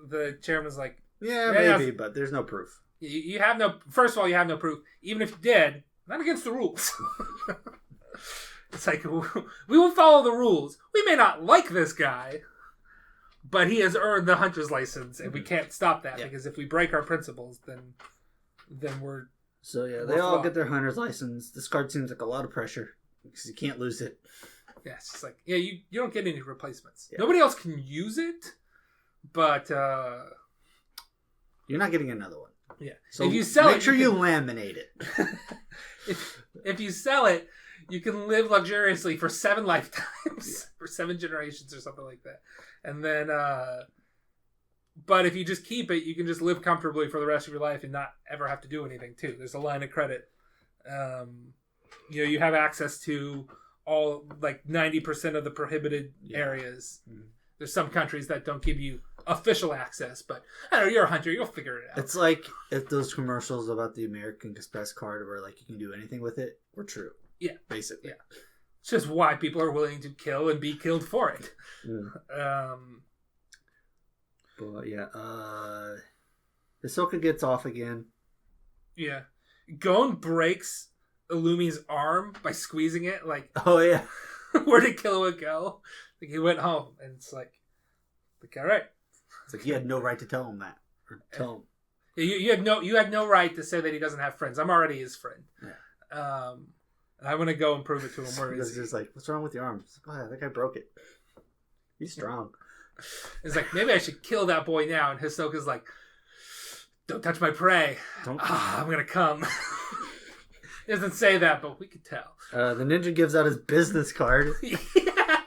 A: the chairman's like,
C: yeah, maybe, but there's no proof.
A: You have no. First of all, you have no proof. Even if you did, not against the rules. It's like we will follow the rules. We may not like this guy, but he has earned the hunter's license, and we can't stop that because if we break our principles, then we're.
C: So yeah, they all get their hunter's license. This card seems like a lot of pressure because you can't lose it.
A: Yeah, it's just like you don't get any replacements. Yeah. Nobody else can use it, but
C: you're not getting another one.
A: Yeah.
C: So
A: if you sell
C: make sure you laminate it.
A: if you sell it, you can live luxuriously for 7 lifetimes, for 7 generations or something like that. And then, but if you just keep it, you can just live comfortably for the rest of your life and not ever have to do anything too. There's a line of credit. You have access to all 90% of the prohibited areas. Mm-hmm. There's some countries that don't give you official access, but I don't know, you're a hunter, you'll figure it out.
C: It's like if those commercials about the American Express card where you can do anything with it were true.
A: Yeah.
C: Basically.
A: Yeah. It's just why people are willing to kill and be killed for it.
C: Yeah. But yeah, Hisoka gets off again.
A: Yeah. Gon breaks Illumi's arm by squeezing it.
C: Oh yeah.
A: Where did Killua go? He went home, and it's like all right.
C: It's like you had no right to tell him that. Or tell him.
A: You had no right to say that he doesn't have friends. I'm already his friend. Yeah. And I'm gonna go and prove it to him. Where is he?
C: Just what's wrong with your arm? It's like, oh, that guy broke it. He's strong.
A: It's like, maybe I should kill that boy now. And Hisoka's like, don't touch my prey. I'm gonna come. He doesn't say that, but we could tell.
C: The ninja gives out his business card.
A: Yeah,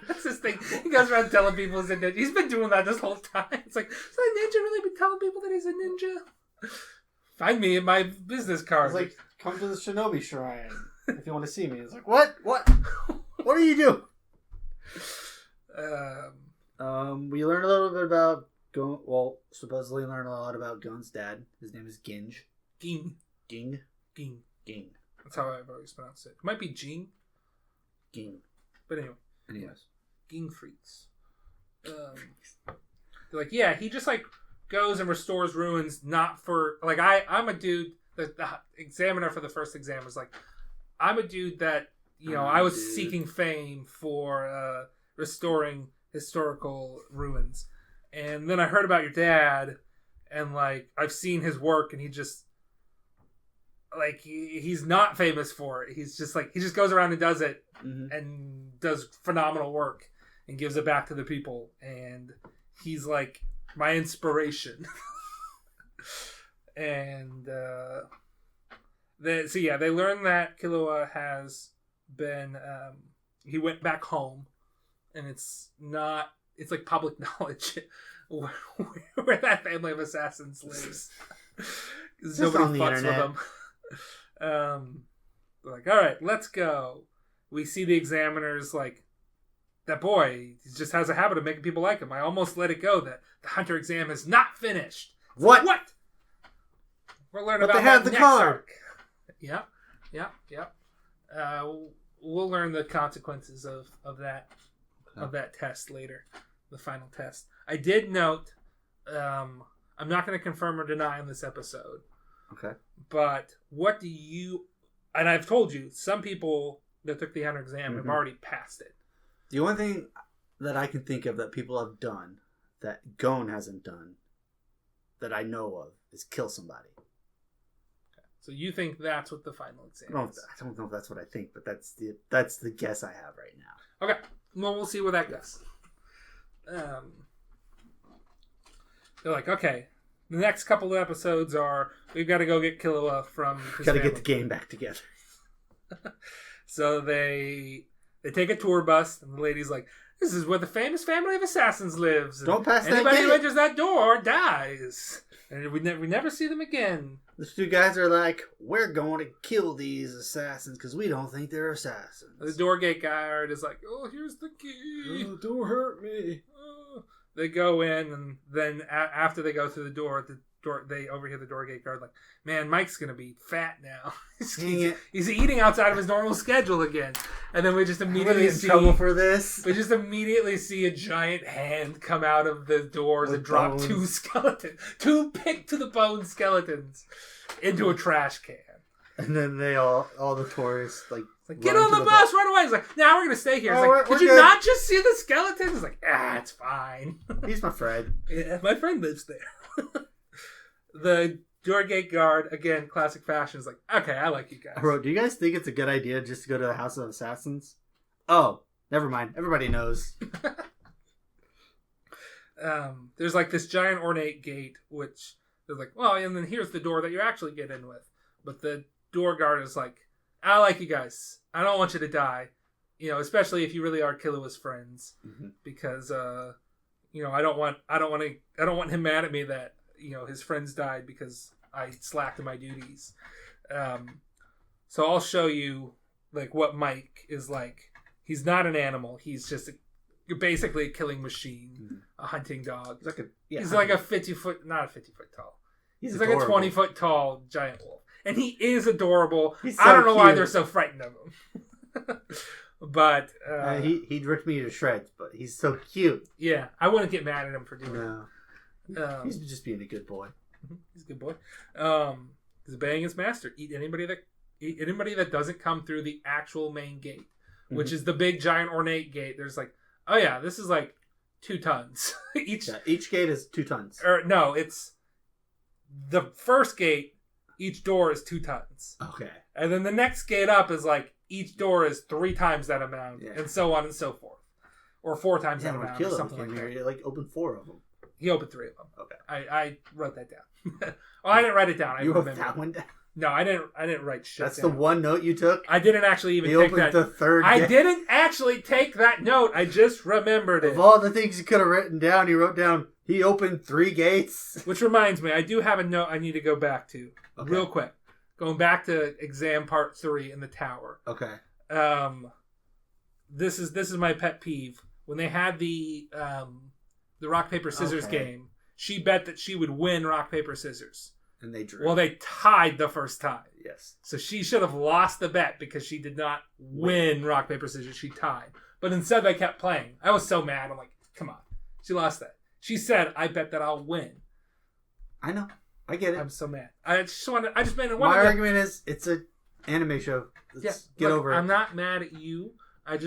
A: that's his thing. He goes around telling people he's a ninja. He's been doing that this whole time. It's like, does that ninja really be telling people that he's a ninja? Find me in my business card.
B: It's like, come to the Shinobi Shrine if you want to see me. It's like, what? What do you do?
C: We learn a little bit about Gon. Well, supposedly learn a lot about Gon's dad. His name is Ginge. Ging.
A: That's how I've always pronounced it. It might be Ging.
C: Ging.
A: But anyway.
C: Anyways.
A: Ging freaks. They're like, yeah, he just goes and restores ruins, not for I'm a dude. The examiner for the first exam was like, I'm a dude that I was seeking fame for restoring historical ruins, and then I heard about your dad, and I've seen his work, and he just he's not famous for it. He's just he just goes around and does it, and does phenomenal work and gives it back to the people, and he's my inspiration. And they learn that Killua has been he went back home, and it's public knowledge where that family of assassins lives. Nobody fucks with them. They're like, all right, let's go. We see the examiners that boy just has a habit of making people like him. I almost let it go that the hunter exam is not finished.
C: What?
A: We'll learn about
C: they have the
A: next
C: card.
A: arc. Yep. We'll learn the consequences of that test later, the final test. I did note, I'm not going to confirm or deny in this episode.
C: Okay.
A: But what do you? And I've told you, some people that took the hunter exam have already passed it.
C: The only thing that I can think of that people have done that Gon hasn't done, that I know of, is kill somebody.
A: So you think that's what the final exam is?
C: I don't know if that's what I think, but that's the guess I have right now.
A: Okay. Well, we'll see where that goes. They're like, okay, the next couple of episodes are, we've got to go get Killua from his
C: Got to get the game back together.
A: So they take a tour bus, and the lady's like, this is where the famous family of assassins lives.
C: Don't pass that gate.
A: Anybody who enters that door dies. And we never see them again.
C: The two guys are like, we're going to kill these assassins because we don't think they're assassins.
A: The door gate guard is like, oh, here's the key.
C: Oh, don't hurt me.
A: They go in, and then after they go through the door, they overhear the door gate guard like, man, Mike's gonna be fat now. he's eating outside of his normal schedule again. And then we just immediately see
B: trouble for this.
A: We just immediately see a giant hand come out of the doors and drop two picked to the bone skeletons into a trash can.
B: And then they all the tourists like
A: get on the bus right away. He's like, nah, we're gonna stay here. It's like, could you not just see the skeletons? It's like, it's fine.
B: He's my friend.
A: Yeah, my friend lives there. The door gate guard, again, classic fashion, is like, okay, I like you guys.
B: I wrote, do you guys think it's a good idea just to go to the House of Assassins? Oh, never mind. Everybody knows.
A: There's like this giant ornate gate, which is like, well, and then here's the door that you actually get in with. But the door guard is like, I like you guys. I don't want you to die. You know, especially if you really are Killua's friends, because you know, I don't want him mad at me that, you know, his friends died because I slacked in my duties. So I'll show you like what Mike is like. He's not an animal. He's just basically a killing machine, a hunting dog. He's like a 50-foot, not a 50-foot tall. He's like a 20-foot tall giant wolf. And he is adorable. So I don't know why they're so frightened of him. But
B: he'd rip me to shreds, but he's so cute.
A: Yeah, I wouldn't get mad at him for doing it.
B: He's just being a good boy.
A: He's a good boy. He's obeying his master. Eat anybody that doesn't come through the actual main gate, which is the big giant ornate gate. There's like, oh yeah, this is like 2 tons.
B: Each gate is 2 tons.
A: Or no, it's the first gate. Each door is 2 tons.
B: Okay.
A: And then the next gate up is like each door is 3 times that amount, and so on and so forth, or 4 times that amount, or something like that.
B: He like opened 4 of them.
A: He opened 3 of them.
B: Okay.
A: I wrote that down. Well, I didn't write it down.
B: You wrote that one down?
A: No, I didn't write shit.
B: That's
A: down.
B: the one note you took?
A: I didn't actually even take that.
B: The third
A: I didn't actually take that note. I just remembered it.
B: Of all the things you could have written down, he wrote down, he opened 3 gates.
A: Which reminds me, I do have a note I need to go back to real quick. Going back to exam part 3 in the tower.
B: Okay.
A: This is my pet peeve. When they had the rock paper scissors game, she bet that she would win rock paper scissors.
B: And they drew.
A: Well, they tied the first time.
B: Yes.
A: So she should have lost the bet because she did not win rock paper scissors. She tied. But instead they kept playing. I was so mad. I'm like, come on. She lost that. She said, I bet that I'll win.
B: I know. I get it.
A: I'm so mad. My
B: argument is it's an anime show. Get over it.
A: I'm not mad at you. I'm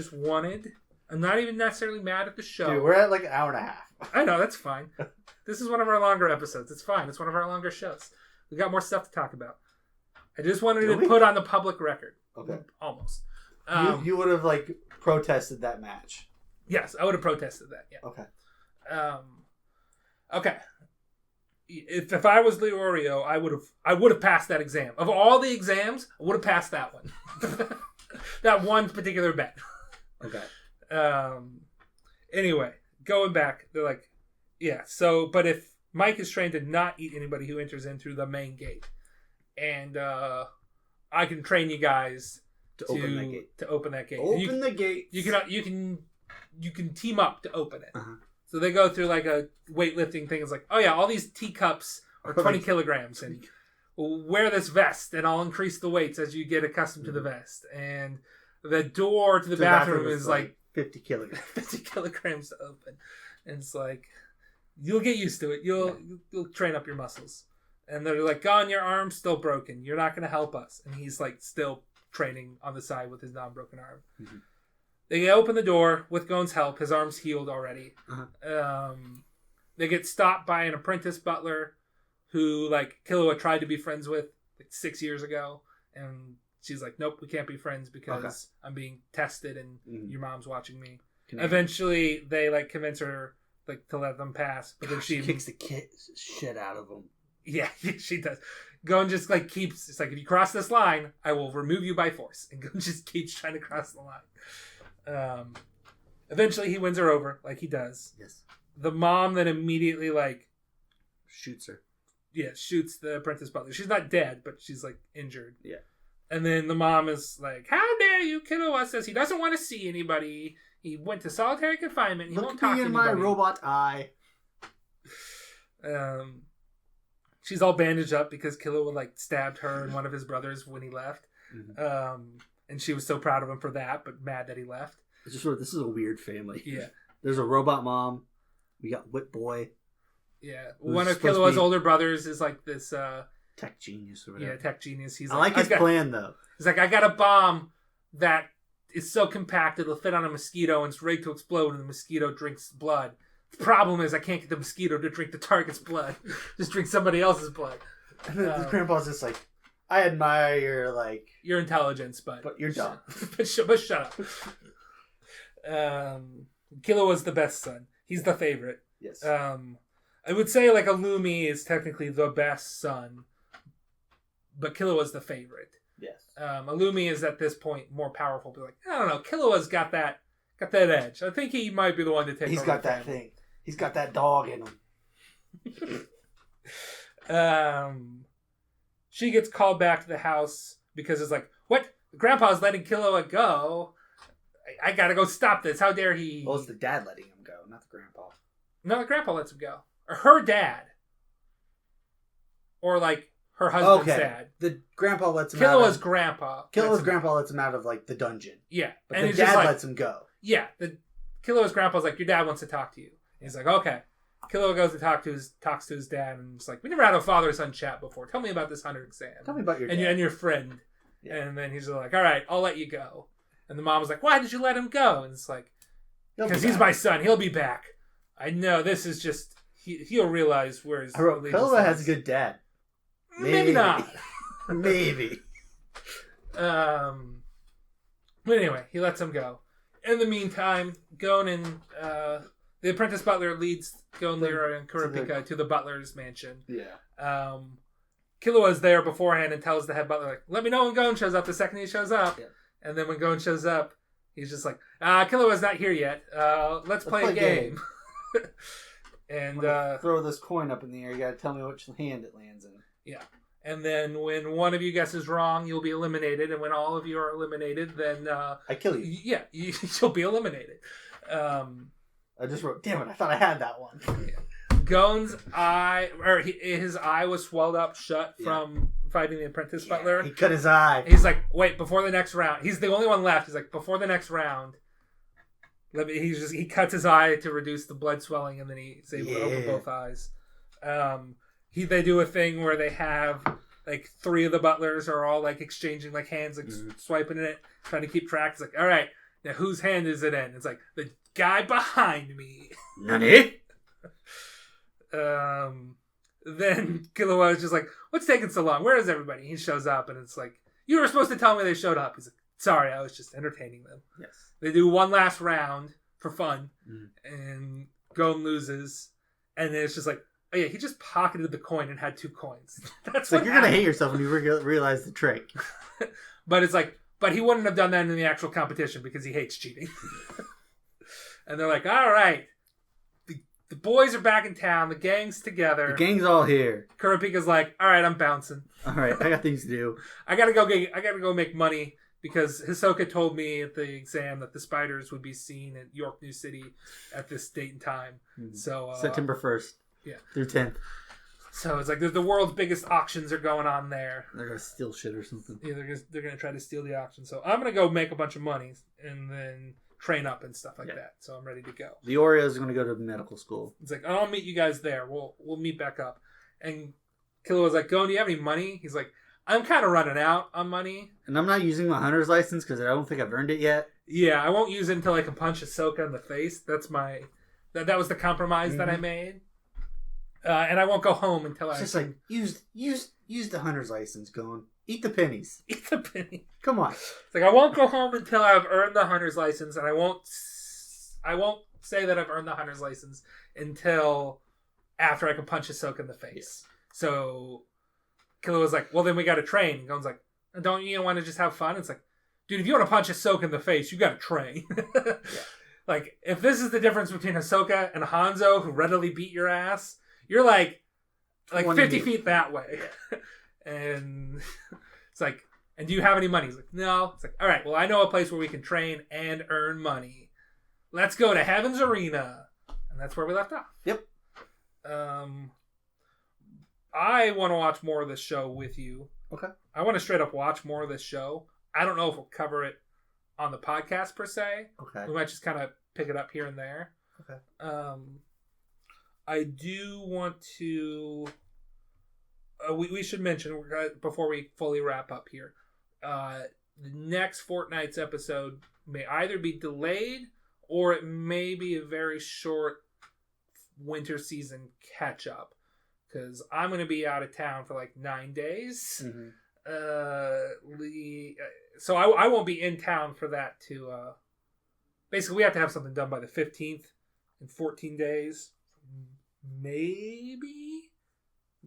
A: not even necessarily mad at the show.
B: Dude, we're at like an hour and a half.
A: I know, that's fine. This is one of our longer episodes. It's fine. It's one of our longer shows. We got more stuff to talk about. I just wanted to put on the public record.
B: Okay.
A: Almost.
B: You would have like protested that match.
A: Yes, I would have protested that. Yeah.
B: Okay.
A: Okay. If I was Leorio, I would have passed that exam. Of all the exams, I would have passed that one. That one particular bet.
B: Okay.
A: Anyway, going back, they're like, yeah. So, but if Mike is trained to not eat anybody who enters in through the main gate, and I can train you guys to open that gate.
B: Open the gate.
A: You can team up to open it.
B: Uh-huh.
A: So they go through like a weightlifting thing. It's like, oh yeah, all these teacups are 20 kilograms, and we'll wear this vest, and I'll increase the weights as you get accustomed to the vest. And the door to the bathroom is like
B: 50 kilograms.
A: 50 kilograms to open. And it's like, you'll get used to it. You'll train up your muscles. And they're like, Gone, your arm's still broken. You're not going to help us. And he's like still training on the side with his non-broken arm. Mm-hmm. They open the door with Gon's help. His arm's healed already. Uh-huh. They get stopped by an apprentice butler who like Killua tried to be friends with like 6 years ago. And she's like, nope, we can't be friends because I'm being tested and your mom's watching me. Eventually, they like convince her like to let them pass, but then she
B: kicks the shit out of them.
A: Yeah, she does. Gon just like keeps. It's like, if you cross this line, I will remove you by force. And Gon just keeps trying to cross the line. Eventually, he wins her over, like he does.
B: Yes.
A: The mom then immediately like
B: shoots her.
A: Yeah, shoots the apprentice butler. She's not dead, but she's like injured.
B: Yeah. And
A: then the mom is like, "How dare you, Killua?" Says he doesn't want to see anybody. He went to solitary confinement. He won't talk to anybody.
B: Look me in my robot eye.
A: she's all bandaged up because Killua like stabbed her and one of his brothers when he left. And she was so proud of him for that, but mad that he left.
C: It's just this is a weird family.
A: Yeah.
C: There's a robot mom. We got Whip Boy.
A: Yeah. One of Killua's older brothers is like this
C: tech genius or whatever.
A: Yeah, tech genius.
C: I like his plan though.
A: He's like, I got a bomb that is so compact it'll fit on a mosquito and it's ready to explode and the mosquito drinks blood. The problem is I can't get the mosquito to drink the target's blood. Just drink somebody else's blood.
B: And the grandpa's just like, I admire your
A: intelligence, but
B: you're dumb.
A: but shut up. Killua's the best son. He's the favorite.
B: Yes.
A: I would say like Illumi is technically the best son, but Killua's the favorite.
B: Yes.
A: Illumi is at this point more powerful. But like, I don't know, Killua's got that edge. I think he might be the one to take.
B: He's got that thing. He's got that dog in
A: him. She gets called back to the house because it's like, what? Grandpa's letting Killua go. I gotta go stop this. How dare he?
B: Well, it's the dad letting him go, not the grandpa.
A: No, the grandpa lets him go. Or her dad. Or like her husband's dad.
B: The grandpa lets him
A: Killua's grandpa.
B: Killua's grandpa lets him out of like the dungeon.
A: Yeah.
B: But and the dad lets him go.
A: Yeah. Killua's grandpa's like, your dad wants to talk to you. He's like, okay. Killua goes to talks to his dad and it's like, we never had a father-son chat before. Tell me about this hunter exam.
B: Tell me about your dad.
A: And your friend. Yeah. And then he's like, all right, I'll let you go. And the mom was like, why did you let him go? And it's like, because he's my son. He'll be back. I know this is just, he'll realize where his
B: Killua has a good dad.
A: Maybe not.
B: Maybe.
A: But anyway, he lets him go. In the meantime, Gon and the apprentice butler leads Gon, Lyra, and Kurapika to the butler's mansion.
B: Yeah.
A: Killua's there beforehand and tells the head butler, like, let me know when Gon shows up the second he shows up. Yeah. And then when Gon shows up, he's just like, Killua's not here yet. Let's play a game. And
B: throw this coin up in the air. You gotta tell me which hand it lands in.
A: Yeah. And then when one of you guesses wrong, you'll be eliminated. And when all of you are eliminated, then
B: I kill you.
A: Yeah, you'll be eliminated.
B: I just wrote, damn it, I thought I had that one.
A: Yeah. Gon's eye, or his eye was swelled up shut from fighting the apprentice butler.
B: He cut his eye.
A: He's like, wait, before the next round. He's the only one left. He's like, before the next round. He cuts his eye to reduce the blood swelling, and then he's able to open both eyes. They do a thing where they have like 3 of the butlers are all like exchanging like hands, like swiping in it, trying to keep track. It's like, all right, now whose hand is it in? It's like the guy behind me.
C: Nani?
A: Then Killua is just like, what's taking so long? Where is everybody? He shows up, and it's like, you were supposed to tell me they showed up. He's like, sorry, I was just entertaining them.
B: Yes.
A: They do one last round for fun, and Gon loses, and then it's just like, oh yeah, he just pocketed the coin and had 2 coins. That's
C: like you're gonna hate yourself when you realize the trick.
A: But it's like, but he wouldn't have done that in the actual competition because he hates cheating. And they're like, all right, the boys are back in town. The gang's together.
C: The gang's all here.
A: Kurapika's like, all right, I'm bouncing.
C: All right, I got things to do.
A: I gotta go make money. Because Hisoka told me at the exam that the spiders would be seen at York New City at this date and time. So
C: September 1st.
A: Yeah.
C: Through 10th.
A: So it's like the world's biggest auctions are going on there.
C: They're gonna steal shit or something.
A: Yeah, they're gonna try to steal the auction. So I'm gonna go make a bunch of money and then train up and stuff like that. So I'm ready to go.
C: The Oreo's gonna go to medical school.
A: It's like, I'll meet you guys there. We'll meet back up. And Killua's like, Gon, do you have any money? He's like, I'm kind of running out on money.
C: And I'm not using my hunter's license because I don't think I've earned it yet.
A: Yeah, I won't use it until I can punch Hisoka in the face. That's my... That was the compromise that I made. And I won't go home until
C: it's just like, use the hunter's license, Gon. Eat the pennies.
A: Eat the penny.
C: Come on.
A: It's like, I won't go home until I've earned the hunter's license, and I won't say that I've earned the hunter's license until after I can punch Hisoka in the face. So... Killua was like, well, then we got to train. And Gon's like, don't you want to just have fun? It's like, dude, if you want to punch Hisoka in the face, you got to train. Like, if this is the difference between Hisoka and Hanzo, who readily beat your ass, you're like 50 feet that way. And it's like, and do you have any money? He's like, no. It's like, all right, well, I know a place where we can train and earn money. Let's go to Heaven's Arena. And that's where we left off.
B: Yep.
A: I want to watch more of this show with you.
B: Okay.
A: I want to straight up watch more of this show. I don't know if we'll cover it on the podcast per se.
B: Okay.
A: We might just kind of pick it up here and there.
B: Okay.
A: I do want to. We should mention before we fully wrap up here. The next fortnight's episode may either be delayed or it may be a very short winter season catch up because I'm going to be out of town for like 9 days.
B: Mm-hmm.
A: So I won't be in town for that to. Basically, we have to have something done by the 15th in 14 days. Maybe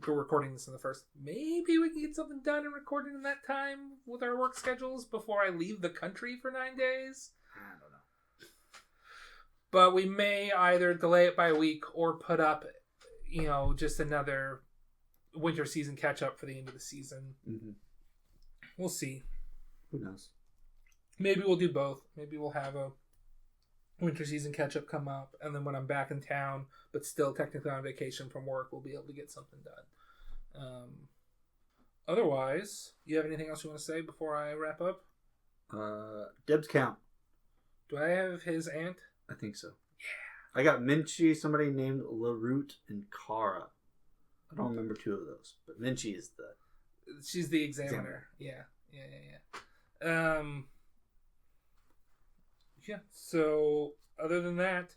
A: we're recording this in the first. Maybe we can get something done and recorded in that time with our work schedules before I leave the country for 9 days.
B: I don't know.
A: But we may either delay it by a week or put up, just another winter season catch up for the end of the season.
B: Mm-hmm.
A: We'll see.
C: Who knows?
A: Maybe we'll do both. Maybe we'll have a winter season catch up come up, and then when I'm back in town, but still technically on vacation from work, we'll be able to get something done. Otherwise, you have anything else you want to say before I wrap up?
C: Dibs count.
A: Do I have his aunt?
C: I think so. Yeah. I got Minchi, somebody named LaRoute, and Kara. I don't remember two of those, but Minchi is
A: She's the examiner. Yeah. Yeah, so other than that,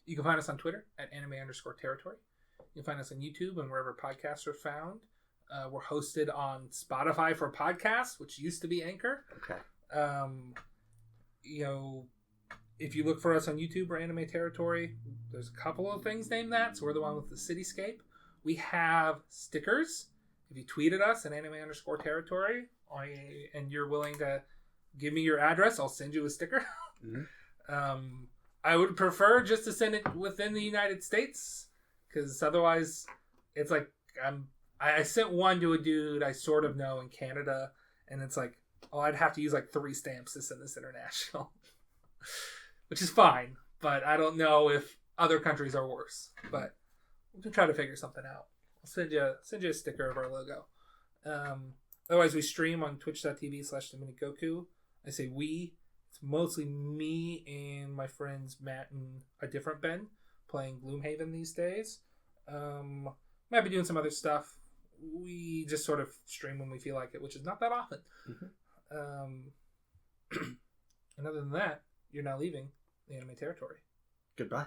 A: you can find us on Twitter at anime_territory. You can find us on YouTube and wherever podcasts are found. We're hosted on Spotify for podcasts, which used to be Anchor.
C: Okay.
A: If you look for us on YouTube or Anime Territory, there's a couple of things named that. So we're the one with the cityscape. We have stickers. If you tweet at us at anime_territory and you're willing to give me your address, I'll send you a sticker. Mm-hmm. I would prefer just to send it within the United States because otherwise it's like I sent one to a dude I sort of know in Canada and it's like, I'd have to use like 3 stamps to send this international, which is fine, but I don't know if other countries are worse, but we'll try to figure something out. I'll send you a sticker of our logo. Otherwise, we stream on twitch.tv/theminutgoku. I say we. It's mostly me and my friends Matt and a different Ben playing Gloomhaven these days. Might be doing some other stuff. We just sort of stream when we feel like it, which is not that often. Mm-hmm. And other than that, you're now leaving the anime territory.
C: Goodbye.